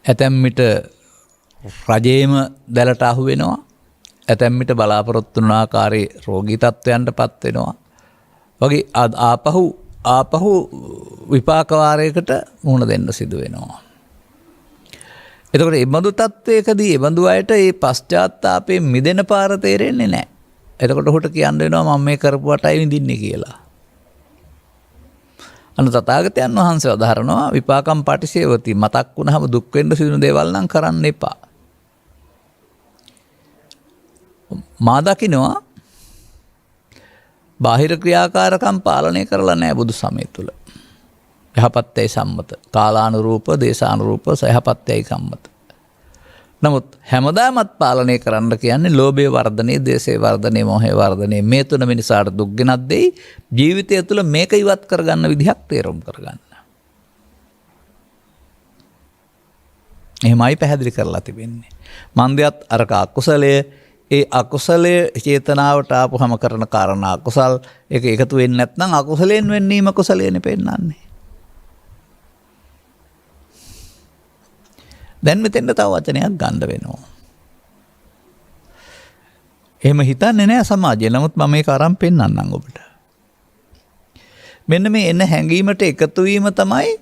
ඇතැම් විට රජයේම දැලට අහු වෙනවා. ඇතැම් විට බලාපොරොත්තු වුණ ආකාරයේ රෝගී තත්ත්වයන්ටපත් වෙනවා. වගේ ආපහු විපාක වාරයකට මුහුණ දෙන්න සිදු වෙනවා. එතකොට මේ බඳු තත්ත්වයකදී මේ බඳු අයට මේ පශ්චාත්තාපයෙන් මිදෙන පාර තේරෙන්නේ නැහැ. එතකොට ඔහුට කියන්න වෙනවා මම මේ කරපුවටයි විඳින්නේ කියලා. අන්න තථාගතයන් වහන්සේ වදාහරනවා විපාකම් පටිසේවති මතක් වුණාම දුක් වෙන්න සිදුන දේවල් නම් කරන්න එපා. මා දකින්නවා බාහිර ක්‍රියාකාරකම් පාලනය කරලා නැහැ බුදු සමය තුල. යහපත්යයි සම්මත, කාලානුරූප, දේශානුරූප, සයහපත්යයි සම්මත. නමුත් හැමදාමත් පාලනය කරන්න කියන්නේ ලෝභයේ වර්ධනය, ද්වේෂයේ වර්ධනය, මොහයේ වර්ධනය මේ තුන මිනිසාට දුක් ගෙනත් දෙයි. ජීවිතය තුළ මේක ඉවත් කරගන්න විදිහක් තේරුම් කරගන්න. එහෙමයි පැහැදිලි කරලා තිබෙන්නේ. මන්දයත් අරක අකුසලයේ ඒ අකුසලයේ චේතනාවට ආපුවම කරන කාරණා අකුසල් ඒක එකතු වෙන්නේ නැත්නම් අකුසලයෙන් වෙන්නීම කුසලයෙන් පෙන්නන්නේ. දැන් මෙතෙන්ට තව වචනයක් ගන්න වෙනවා. එහෙම හිතන්නේ නැහැ සමාජය. නමුත් මම මේක අරන් පෙන්නන්නම් ඔබට. මෙන්න මේ එන හැඟීමට එකතු වීම තමයි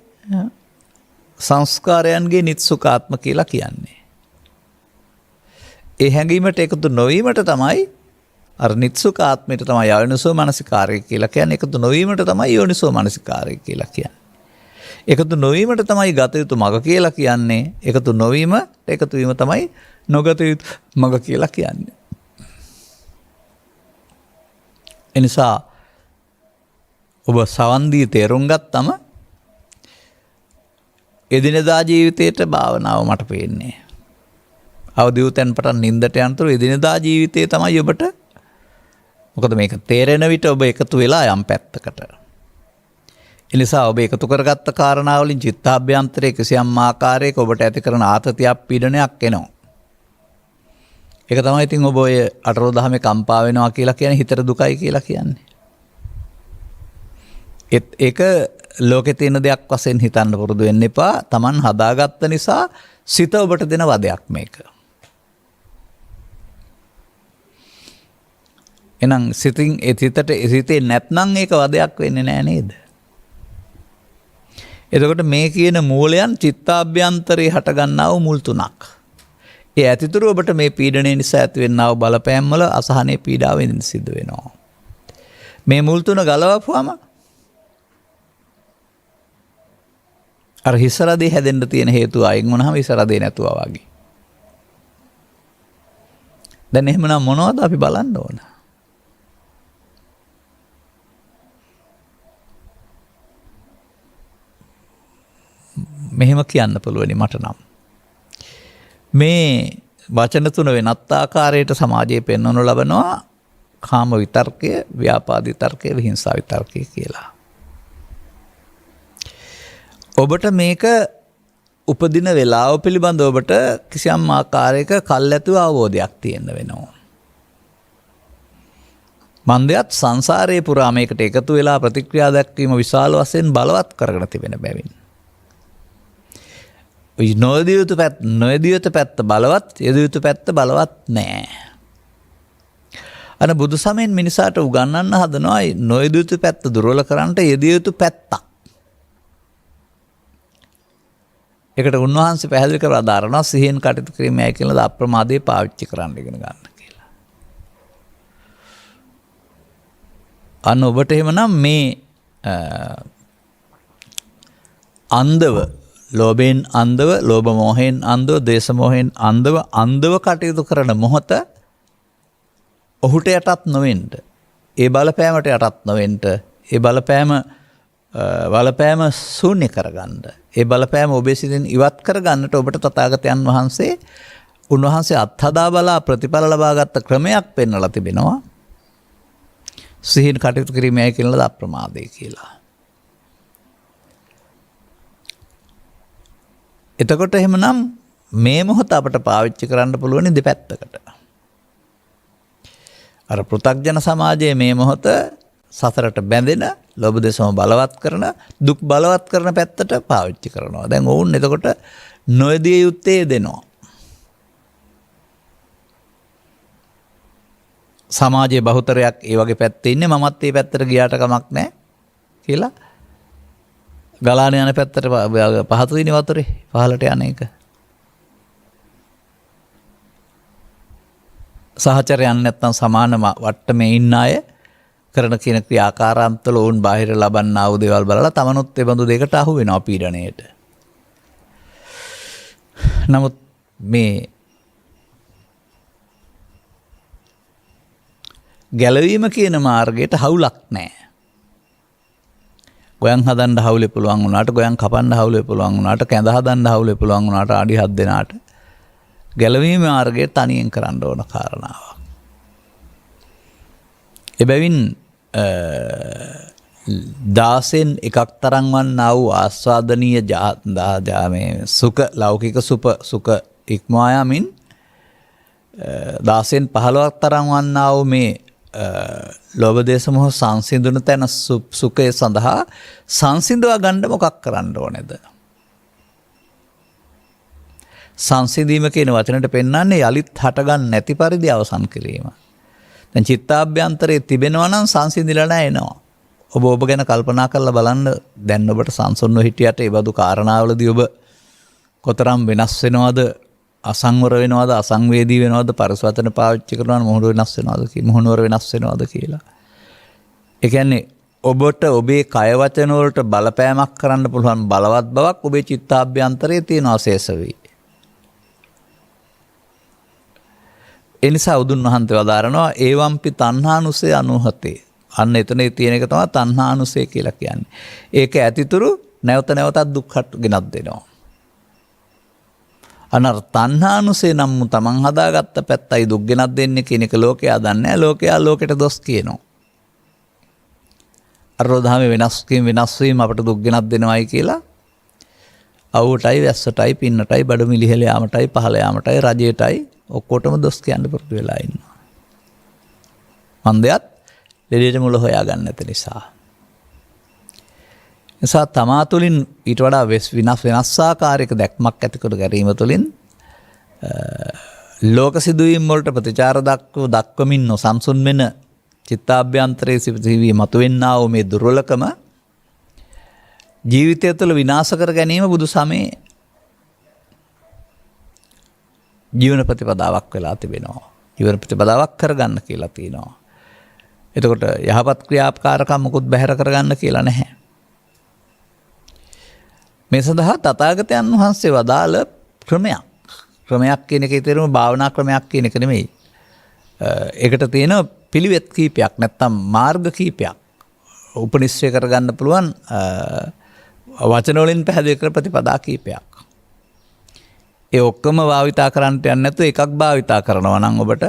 සංස්කාරයන්ගේ නිත්සුකාත්ම කියලා කියන්නේ. ඒ හැඟීමට එකතු නොවීමට තමයි අර නිත්සුකාත්මයට තමයි යෝනිසෝ මනසිකාරය කියලා කියන්නේ. එකතු නොවීමට තමයි යෝනිසෝ මනසිකාරය කියලා කියන්නේ. එකතු නොවීමට තමයි ගත යුතු මග කියලා කියන්නේ. එකතු නොවීම එකතු වීම තමයි නොගත යුතු මග කියලා කියන්නේ. එනිසා ඔබ සවන් දී තේරුම් ගත්තම එදිනෙදා ජීවිතේට භාවනාව මට පේන්නේ. අවදි වූ තැන් පටන් නින්දට යනතුරු එදිනෙදා ජීවිතේ තමයි ඔබට. මොකද මේක තේරෙන විට ඔබ එකතු වෙලා යම් පැත්තකට. එනිසා ඔබ එකතු කරගත්ත කාරණාවලින් චිත්තාභ්‍යන්තරයේ කිසියම් ආකාරයක ඔබට ඇති කරන ආතතියක් පීඩනයක් එනවා. ඒක තමයි ඉතින් ඔබ ඔය අටරෝ දහමේ කම්පා වෙනවා කියලා කියන්නේ හිතට දුකයි කියලා කියන්නේ. ඒක ලෝකේ තියෙන දෙයක් වශයෙන් හිතන්න පුරුදු වෙන්න එපා. Taman හදාගත්ත නිසා සිත ඔබට දෙන වදයක් මේක. එහෙනම් සිතේ නැත්නම් ඒක වදයක් වෙන්නේ නැහැ නේද? එතකොට මේ කියන මූලයන් චිත්තාභ්‍යන්තරේ හටගන්නා වූ මුල් තුනක්. ඒ ඇතිතුරු ඔබට මේ පීඩනය නිසා ඇතිවෙනා වූ බලපෑම් වල අසහනේ පීඩාව විඳින්න සිද්ධ වෙනවා. මේ මුල් තුන ගලවපුවම අර හිසරදේ හැදෙන්න තියෙන හේතුව අයින් වුණාම හිසරදේ නැතුවා වගේ. දැන් එහෙමනම් මොනවද අපි බලන්න ඕන? මෙහෙම කියන්න පුළුවනි මට නම්. මේ වචන තුන වෙනත් ආකාරයට සමාජයේ පෙන්වනු ලබනවා කාම විතර්කය, ව්‍යාපාද විතර්කය, විහිංසා විතර්කය කියලා. ඔබට මේක උපදින වේලාව පිළිබඳව ඔබට කිසියම් ආකාරයක කල්ැතුව අවබෝධයක් තියෙන්න වෙනවා. මන්දයත් සංසාරයේ පුරා මේකට එකතු වෙලා ප්‍රතික්‍රියා දක්වීම විශාල වශයෙන් බලවත් කරගෙන තිබෙන බැවින් නොයදිය යුතු පැත්ත බලවත්, යෙදිය යුතු පැත්ත බලවත් නෑ. බුදු සමයෙන් මිනිසාට උගන්වන්න හදනවා නොයදිය යුතු පැත්ත දුර්වල කරන්නට යෙදිය යුතු පැත්තක්. ඒකට උන්වහන්සේ පැහැදිලි කරලා දාරනවා සිහියෙන් කටයුතු කිරීමයි කියලා අප්‍රමාදයේ පාවිච්චි කරන්න ඉගෙන ගන්න කියලා. අන්න ඔබට එහෙමනම් මේ අන්දව ලෝභයෙන් අන්දව, ලෝභ මොහයෙන් අන්දව, දේශ මොහයෙන් අන්දව කටයුතු කරන මොහොත ඔහුට යටත් නොවෙන්න. ඒ බලපෑමට යටත් නොවෙන්න. ඒ බලපෑම ශූන්‍ය කරගන්න. ඒ බලපෑම ඔබේ සිතින් ඉවත් කරගන්නට ඔබට තථාගතයන් වහන්සේ උන්වහන්සේ අත්හදා බලා ප්‍රතිඵල ලබාගත් ක්‍රමයක් පෙන්වලා තිබෙනවා. සිහින් කටයුතු කිරීමයි කියනද අප්‍රමාදය කියලා. එතකොට එහෙමනම් මේ මොහොත අපට පාවිච්චි කරන්න පුළුවන් දෙපැත්තකට. අර පෘථග්ජන සමාජයේ මේ මොහොත සසරට බැඳෙන, ලෝභ දේශම බලවත් කරන, දුක් බලවත් කරන පැත්තට පාවිච්චි කරනවා. දැන් ඔවුන් එතකොට නොයදිය යුත්තේ දෙනවා. සමාජයේ බහුතරයක් ඒ වගේ පැත්තේ ඉන්නේ, මමත් මේ පැත්තට ගියාට කමක් නැහැ කියලා ගලාන යන පැත්තට පහත දින වතුරේ පහලට යන එක. සහචරයන් නැත්තම් සමාන වට්ටමේ ඉන්න අය කරන කියන ක්‍රියාකාරාන්තවල වුන් බාහිර ලබන්නා වූ දේවල් බලලා තමනුත් ඒ බඳු දෙයකට අහු වෙනවා පීඩණයට. නමුත් මේ ගැලවීම කියන මාර්ගයට හවුලක් නැහැ. ගොයන් හදන්න හවුලේ පුළුවන් වුණාට, ගොයන් කපන්න හවුලේ පුළුවන් වුණාට, කැඳ හදන්න හවුලේ පුළුවන් වුණාට ආඩි හත් දෙනාට ගැලවීම මාර්ගය තනියෙන් කරන්න ඕන කාරණාවක්. එබැවින් 16න් එකක් තරම් වන්නා වූ ආස්වාදනීය සුඛ ලෞකික සුඛ ඉක්මවා යමින් 16න් 15ක් තරම් වන්නා වූ මේ ලෝභ දේශ මොහ සංසිඳුන තැන සුඛය සඳහා සංසිඳවා ගන්න මොකක් කරන්න ඕනේද? සංසිඳීම කියන වචනට පෙන්වන්නේ යලිත් හටගන්න නැති පරිදි අවසන් කිරීම. දැන් චිත්තාභ්‍යන්තරයේ තිබෙනවා නම් සංසිඳිලා නැහැ එනවා. ඔබ ගැන කල්පනා කරලා බලන්න. දැන් ඔබට සංසුන්ව හිටියට ඒ බඳු කාරණාවලදී ඔබ කොතරම් වෙනස් වෙනවද, අසංවර වෙනවද, අසංවේදී වෙනවද, පරිසවතන පාවිච්චි කරනවද, මොහුනුවර වෙනස් වෙනවද කියලා. ඒ කියන්නේ ඔබට ඔබේ කය වචන වලට බලපෑමක් කරන්න පුළුවන් බලවත් බවක් ඔබේ චිත්තාභ්‍යන්තරයේ තියෙනවා ශේෂ වෙයි. එනිසා උදුන් වහන්සේ වදාරනවා ඒවම්පි තණ්හානුසය අනුහතේ. අන්න එතන තියෙන එක තමයි තණ්හානුසය කියලා කියන්නේ. ඒක ඇතිතුරු නැවත නැවතත් දුක් ගෙනත් දෙනවා. අනර තණ්හානුසය නම් තමන් හදාගත්ත පැත්තයි දුක් ගෙනත් දෙන්නේ කියන එක ලෝකයා දන්නේ නැහැ. ලෝකයා ලෝකෙට දොස් කියනවා. අරෝධාමේ වෙනස් වීම අපට දුක් ගෙනත් දෙනවයි කියලා අවුටයි, වැස්සටයි, පින්නටයි, බඩු මිලිහෙල යාමටයි, පහළ යාමටයි, රජයටයි ඔක්කොටම දොස් කියන්න පුරුදු වෙලා ඉන්නවා. මන්දයත් ලෙඩේට මුල හොයාගන්න නැති නිසා. නිසා තමා තුළින් ඊට වඩා වෙනස්සාකාරයක දැක්මක් ඇති කර ගැනීම තුළින් ලෝක සිදුවීම් වලට ප්‍රතිචාර දක්වමින් නොසන්සුන් වෙන චිත්තාභ්‍යන්තරයේ සිවී මතුවෙන්නා වූ මේ දුර්වලකම ජීවිතය තුළ විනාශ කර ගැනීම බුදු සමයේ ජීවන ප්‍රතිපදාවක් වෙලා තිබෙනවා. ජීවන ප්‍රතිපදාවක් කරගන්න කියලා තියෙනවා. එතකොට යහපත් ක්‍රියාකාරකම් මොකුත් බැහැර කරගන්න කියලා නැහැ. මේ සඳහා තථාගතයන් වහන්සේ වදාළ ක්‍රමයක් කියන එකේ තේරුම භාවනා ක්‍රමයක් කියන එක නෙමෙයි. ඒකට තියෙන පිළිවෙත් කීපයක් නැත්නම් මාර්ග කීපයක් උපනිශ්චය කරගන්න පුළුවන් වචන වලින් පැහැදිලි කර ප්‍රතිපදා කීපයක්. ඒ ඔක්කොම භාවිතා කරන්නට යන්නේ නැතුව එකක් භාවිතා කරනවා නම් ඔබට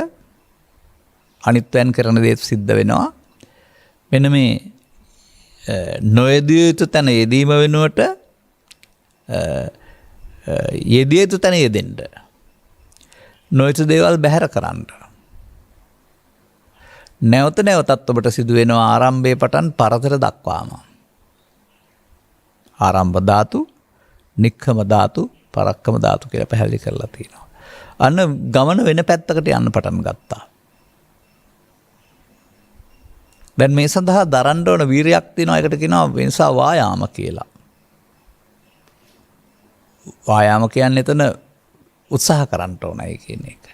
අනිත්යෙන් කරන දේ සිද්ධ වෙනවා. මෙන්න මේ නොයදිය යුතු තැන යෙදීම වෙනුවට යෙදිය යුතු තැන යෙදෙන්න. නොයුතු දේවල් බැහැර කරන්න. නැවත නැවතත් ඔබට සිදු වෙනවා ආරම්භයේ පටන් පරතර දක්වාම. ආරම්භ ධාතු, නික්ඛම ධාතු, පරක්කම ධාතු කියලා පැහැදිලි කරලා තියෙනවා. අන්න ගමන වෙන පැත්තකට යන්න පටන් ගත්තා. දැන් මේ සඳහා දරන්න ඕන වීරියක් තියෙනවා. ඒකට කියනවා වෙනසා වායාම කියලා. වායාම කියන්නේ එතන උත්සාහ කරන්න ඕනයි කියන එක.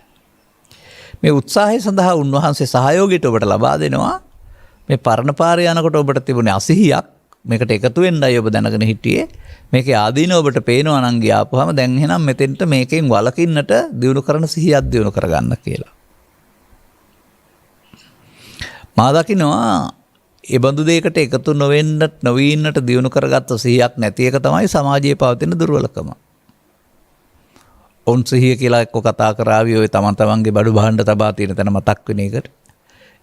මේ උත්සාහය සඳහා උන්වහන්සේ සහයෝගයට ඔබට ලබා දෙනවා. මේ පරණ පාරේ යනකොට ඔබට තිබුණේ 80ක් මේකට එකතු වෙන්නයි ඔබ දැනගෙන හිටියේ. මේකේ ආදීන ඔබට පේනවා නම් ගියාපුවාම දැන් එහෙනම් මෙතෙන්ට මේකෙන් වළකින්නට දිනු කරන සිහියක් දිනු කරගන්න කියලා. මා දකිනවා ඒ බඳු දෙයකට එකතු නොවීන්නට දිනු කරගත්ත සිහියක් නැති එක තමයි සමාජයේ පවතින දුර්වලකම. ඔවුන් සිහිය කියලා එක්ක කතා කරાવી ඔය තමන්ගේ බඩු බහන්න තබා තියෙන තැන මතක් වෙන එකට.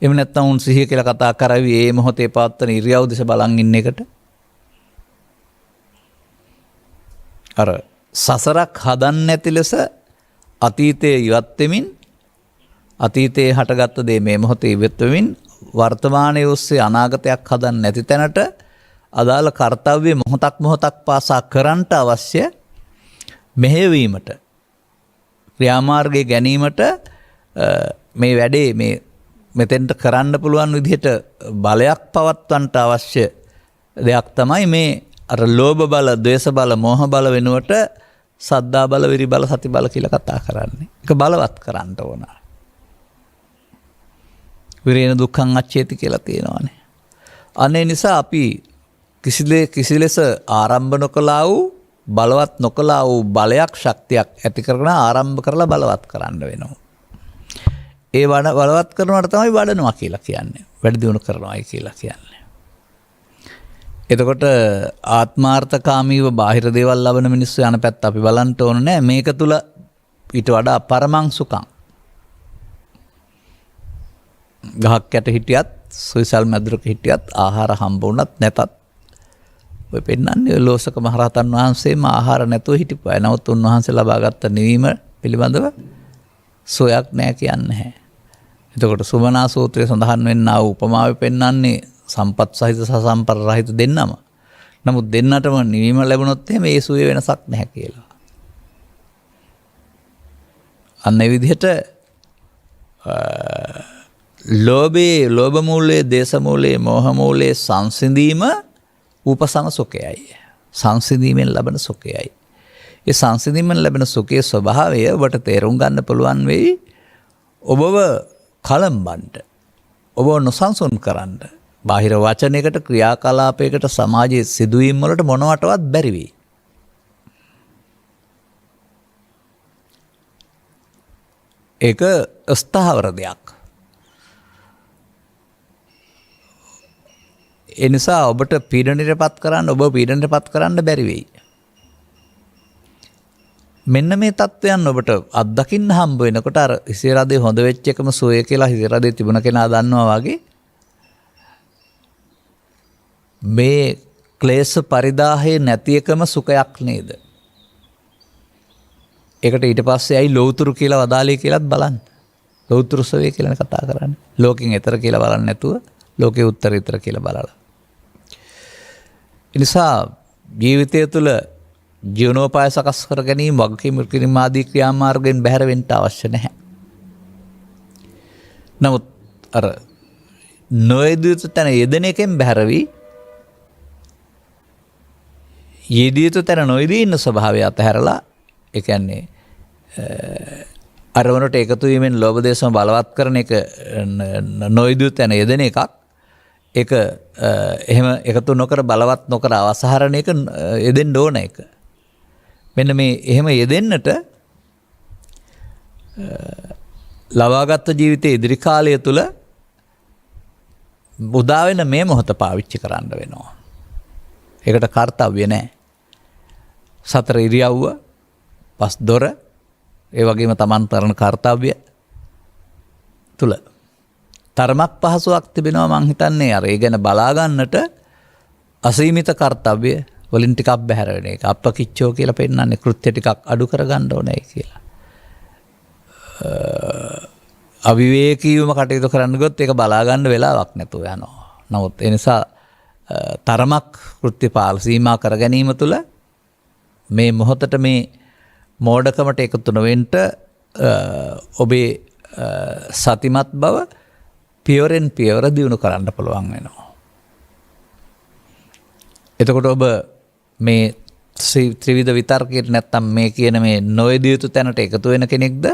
එහෙම නැත්නම් උන් සිහිය කියලා කතා කරાવી ඒ මොහොතේ පවත්වන ඉරියව් දිස බලන් ඉන්න එකට. අර සසරක් හදන්න නැති ලෙස අතීතයේ ඉවත් වෙමින් අතීතයේ හටගත්ත දේ මේ මොහොතේ ඉවත් වෙමින් වර්තමානයේ ඔස්සේ අනාගතයක් හදන්න නැති තැනට අදාළ කාර්යය මොහොතක් පාසා කරන්නට අවශ්‍ය මෙහෙයවීමට ක්‍රියාමාර්ගයේ ගැනීමට මේ වැඩේ මේ මෙතෙන්ට කරන්න පුළුවන් විදිහට බලයක් පවත්වන්නට අවශ්‍ය දෙයක් තමයි මේ අර ලෝභ බල, ද්වේෂ බල, මෝහ බල වෙනුවට සද්දා බල, විරි බල, සති බල කියලා කතා කරන්නේ. ඒක බලවත් කරන්න ඕන. විරේන දුක්ඛං අච්චේති කියලා තියෙනවානේ. අනේ නිසා අපි කිසිලෙස ආරම්භ නොකළා වූ බලවත් නොකළා වූ බලයක් ශක්තියක් ඇති කරගෙන ආරම්භ කරලා බලවත් කරන්න වෙනවා. ඒ බලවත් කරනවට තමයි වඩනවා කියලා කියන්නේ. වැඩි දියුණු කරනවායි කියලා කියන්නේ. එතකොට ආත්මාර්ථකාමීව බාහිර දේවල් ලබන මිනිස්සු යන පැත්ත අපි බලන්න ඕන නෑ. මේක තුල ඊට වඩා පරමං සුඛං. ගහක් යට හිටියත්, සුවිසල් මැදුරක හිටියත්, ආහාර හම්බ වුණත් නැතත් ඔය පෙන්නන්නේ ලෝසක මහරහතන් වහන්සේම ආහාර නැතුව හිටපු අය. නමුත් උන්වහන්සේ ලබාගත් නිවීම පිළිබඳව සොයක් නෑ කියන්නේ නැහැ. එතකොට සුමනා සූත්‍රයේ සඳහන් වෙන්නා වූ උපමාවෙ පෙන්වන්නේ සම්පත් සහිත සහ සම්පර රහිත දෙන්නම. නමුත් දෙන්නටම නිවීම ලැබුණොත් එහෙම ඒ සුවේ වෙනසක් නැහැ කියලා. අන්න ඒ විදිහට ලෝභ මූලයේ, දේශ මූලයේ, මෝහ මූලයේ සංසිඳීම උපසම සුඛයයි. සංසිඳීමෙන් ලැබෙන සුඛයයි. ඒ සංසිඳීමෙන් ලැබෙන සුඛයේ ස්වභාවය ඔබට තේරුම් ගන්න පුළුවන් වෙයි. ඔබව කලම්බන්න, ඔබව නොසන්සුන් කරන්න, බාහිර වචනයකට, ක්‍රියාකලාපයකට, සමාජයේ සිදුවීම් වලට මොනවටවත් බැරි වෙයි. ඒක ස්ථාවර දෙයක්. ඒ නිසා ඔබට පීඩනයටපත් කරන්න, ඔබ පීඩනයටපත් කරන්න බැරි වෙයි. මෙන්න මේ තත්වයන් ඔබට අත්දකින්න හම්බ වෙනකොට අර හිසරදේ හොඳ වෙච්ච එකම සෝය කියලා හිසරදේ තිබුණ කෙනා දන්නවා වගේ මේ ක්ලේශ පරිදාහේ නැති එකම සුඛයක් නේද? ඒකට ඊට පස්සේ ඇයි ලෞතුරු කියලා වදාලේ කියලාත් බලන්න. ලෞතුරු සෝය කියලා කතා කරන්නේ. ලෝකෙන් එතර කියලා බලන්නේ නැතුව ලෝකේ උත්තරීතර කියලා බලලා. ඒ නිසා ජීවිතය තුළ ජීවනෝපාය සකස් කර ගැනීම, වගකීම් කිරීම ආදී ක්‍රියාමාර්ගයෙන් බැහැර වෙන්න අවශ්‍ය නැහැ. නමුත් අර නොයෙදිත තැන යෙදෙන එකෙන් බැහැර වී යෙදිත තැන නොයෙදී ඉන්න ස්වභාවය අතහැරලා, ඒ කියන්නේ අරවනට එකතු වීමෙන් ලෝභ දේශම බලවත් කරන එක නොයෙදිත තැන යෙදෙන එකක්. ඒක එහෙම එකතු නොකර බලවත් නොකර අවසහරණ එක යෙදෙන්න ඕන එක. මෙන්න මේ එහෙම යෙදෙන්නට ලබාගත් ජීවිතයේ ඉදිරි කාලය තුල උදා වෙන මේ මොහොත පාවිච්චි කරන්න වෙනවා. ඒකට කාර්යය නැහැ. සතර ඉරියව්ව, පස් දොර, ඒ වගේම Taman කරන කාර්යය තුල තරමක් පහසුවක් තිබෙනවා. මං හිතන්නේ අර ඒ ගැන බලා ගන්නට අසීමිත කාර්යය වලින් ටිකක් බැහැර වෙන එක. අප්පකිච්චෝ කියලා පෙන්නන්නේ කෘත්‍ය ටිකක් අඩු කරගන්න ඕනේ කියලා. අවිවේකීවම කටයුතු කරන්න ගොත් ඒක බලා ගන්න වෙලාවක් නැතුව යනවා. නමුත් ඒ නිසා තරමක් කෘත්‍යපාල සීමා කර ගැනීම තුළ මේ මොහොතට මේ මෝඩකමට එකතු නොවෙන්න ඔබේ සතිමත් බව පියවරෙන් පියවර දියුණු කරන්න පුළුවන් වෙනවා. එතකොට ඔබ මේ ත්‍රිවිධ විතර්කයට නැත්තම් මේ කියන මේ නොයදිය යුතු තැනට එකතු වෙන කෙනෙක්ද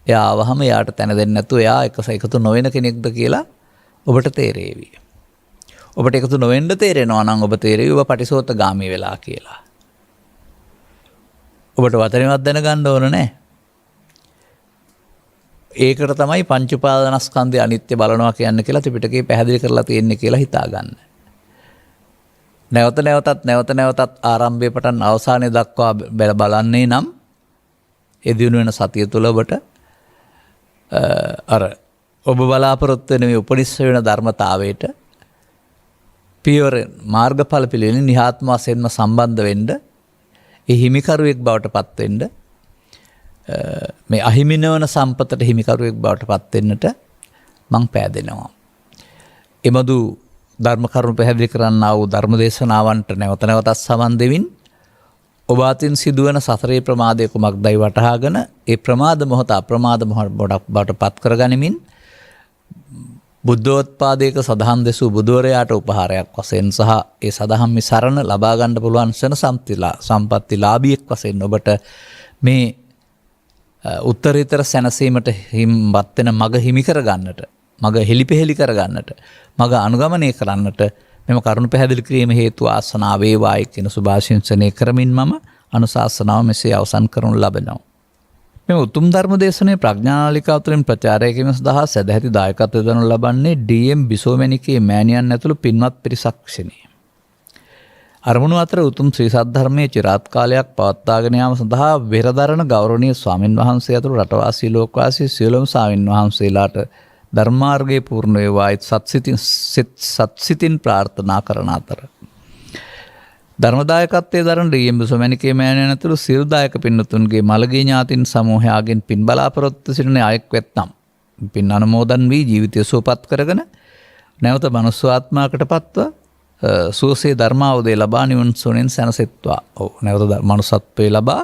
එයා ආවහම එයාට තැන දෙන්නේ නැතුව එයා එකතු නොවන කෙනෙක්ද කියලා ඔබට තේරෙවි. ඔබට එකතු නොවෙන්න තේරෙනවා නම් ඔබ තේරෙවි ඔබ පටිසෝතගාමී වෙලා කියලා. ඔබට වචනවත් දැනගන්න ඕන නැහැ. ඒකට තමයි පංච උපාදානස්කන්ධය අනිත්‍ය බලනවා කියන්නේ කියලා ත්‍රිපිටකේ පැහැදිලි කරලා තියෙන්නේ කියලා හිතාගන්න. නැවත නැවතත් ආරම්භයේ පටන් අවසානයේ දක්වා බලන්නේ නම් ඒ දිනු වෙන සතිය තුළ ඔබට අර ඔබ බලාපොරොත්තු වෙන මේ උපනිෂ්ඨ වෙන ධර්මතාවයට පියවර මාර්ගඵල පිළිවෙලින් නිහාත්ම වශයෙන්ම සම්බන්ධ වෙන්න ඒ හිමිකරුවෙක් බවට පත් වෙන්න මේ අහිමිනවන සම්පතට හිමිකරුවෙක් බවට පත් වෙන්නට මං පෑදෙනවා. එමදු ධර්ම කරුණු පැහැදිලි කරන්නා වූ ධර්ම දේශනාවන්ට නැවත නැවතත් සමන් දෙමින් ඔබ අතින් සිදුවන සතරේ ප්‍රමාදය කුමක්දයි වටහාගෙන ඒ ප්‍රමාද මොහොත අප්‍රමාද මොහොත බවට පත් කරගනිමින් බුද්ධෝත්පාදයක සදහම් දෙසූ බුදුවරයාට උපහාරයක් වශයෙන් සහ ඒ සදහම් සරණ ලබා ගන්න පුළුවන් ශන සම්පත්තිලාභියෙක් වශයෙන් ඔබට මේ උත්තරීතර සැනසීමට හිම්පත් වෙන මග හිමි කරගන්නට මග හෙලිපෙහෙලි කරගන්නට මග අනුගමනය කරන්නට මෙම කරුණු පැහැදිලි කිරීම හේතු ආසනාව වේවායි කියන සුභාශිංසනය කරමින් මම අනුශාසනාව මෙසේ අවසන් කරනු ලබනවා. මේ උතුම් ධර්ම දේශනාවේ ප්‍රඥානාලිකාව තුළින් ප්‍රචාරය කිරීම සඳහා සදැහැති දායකත්වය දරනු ලබන්නේ ඩී.එම්. බිසෝමැණිකේ මෑණියන් ඇතුළු පින්වත් පිරිසක් ක්ෂණේ. අරමුණු අතර උතුම් ශ්‍රී සද්ධර්මයේ චිරාත් කාලයක් පවත්වාගෙන යාම සඳහා වෙරදරන ගෞරවනීය ස්වාමින් වහන්සේ ඇතුළු රටවාසී ලෝකවාසී සියලුම ස්වාමින් වහන්සේලාට ධර්මාර්ගයේ පූර්ණ වේවායි සත්සිතින් ප්‍රාර්ථනා කරන අතර ධර්මදායකත්වයේ දරන ඩී.එම්. බිසෝමැණිකේ මෑණියන් ඇතුළු සියලු දායක පින්වතුන්ගේ මළගිය ඥාතින් සමූහයාගෙන් පින් බලාපොරොත්තු සිටින අයෙක් වෙත්නම් පින් අනුමෝදන් වී ජීවිතය සුවපත් කරගෙන නැවත මනුෂ්‍යාත්මයකට පත්ව සුවසේ ධර්මාවදේ ලබා නිවන් සුවයෙන් සැනසෙත්වා. නැවත මනුෂ්‍යත්වයේ ලබා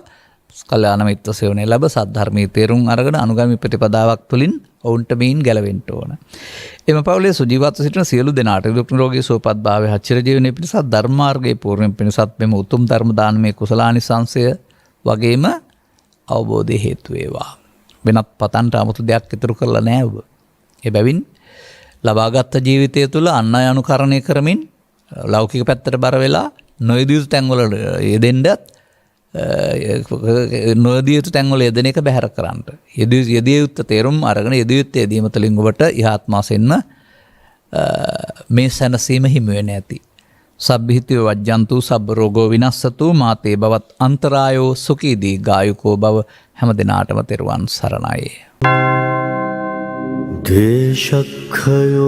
කල්යාණ මිත්‍ර සේවනයේ ලැබ සද්ධර්මයේ තේරුම් අරගෙන අනුගාමී ප්‍රතිපදාවක් තුළින් ඔවුන්ට මේන් ගැලවෙන්න ඕන. එම පවුලේ සුජීවත්ව සිටින සියලු දෙනාට දුක් නිරෝගී සුවපත් භාවයේ චිර ජීවනයේ පිණිස ධර්මාර්ගයේ පූර්ණ පිණිසත් මෙම උතුම් ධර්ම දානමය කුසලානිසංසය වගේම අවබෝධය හේතු වේවා. වෙනත් පතන්ට 아무තු දෙයක් ඉතුරු කරලා නැහැ ඔබ. ඒ බැවින් ලබාගත් ජීවිතය තුළ අන් අය අනුකරණය කරමින් ලෞකික පැත්තට බර වෙලා නොයදිය යුතු තැන්වල යෙදෙන්නත් නොයදිය යුතු තැන්වල යෙදෙන එක බැහැර කරන්න. යෙදිය යුත්තේ තේරුම් අරගෙන යෙදිය යුත්තේ යෙදීම තුළින් ඔබට ඉහාත්මාසෙන්න මේ සැනසීම හිමි වෙන්නේ නැති. සබ්බිහිතේ වජ්ජන්තු සබ්බ රෝගෝ විනස්සතු මාතේ බවත් අන්තරායෝ සුඛී දීඝායුකෝ බව හැම දිනාටම තෙරුවන් සරණයි. දේශක්ඛයෝ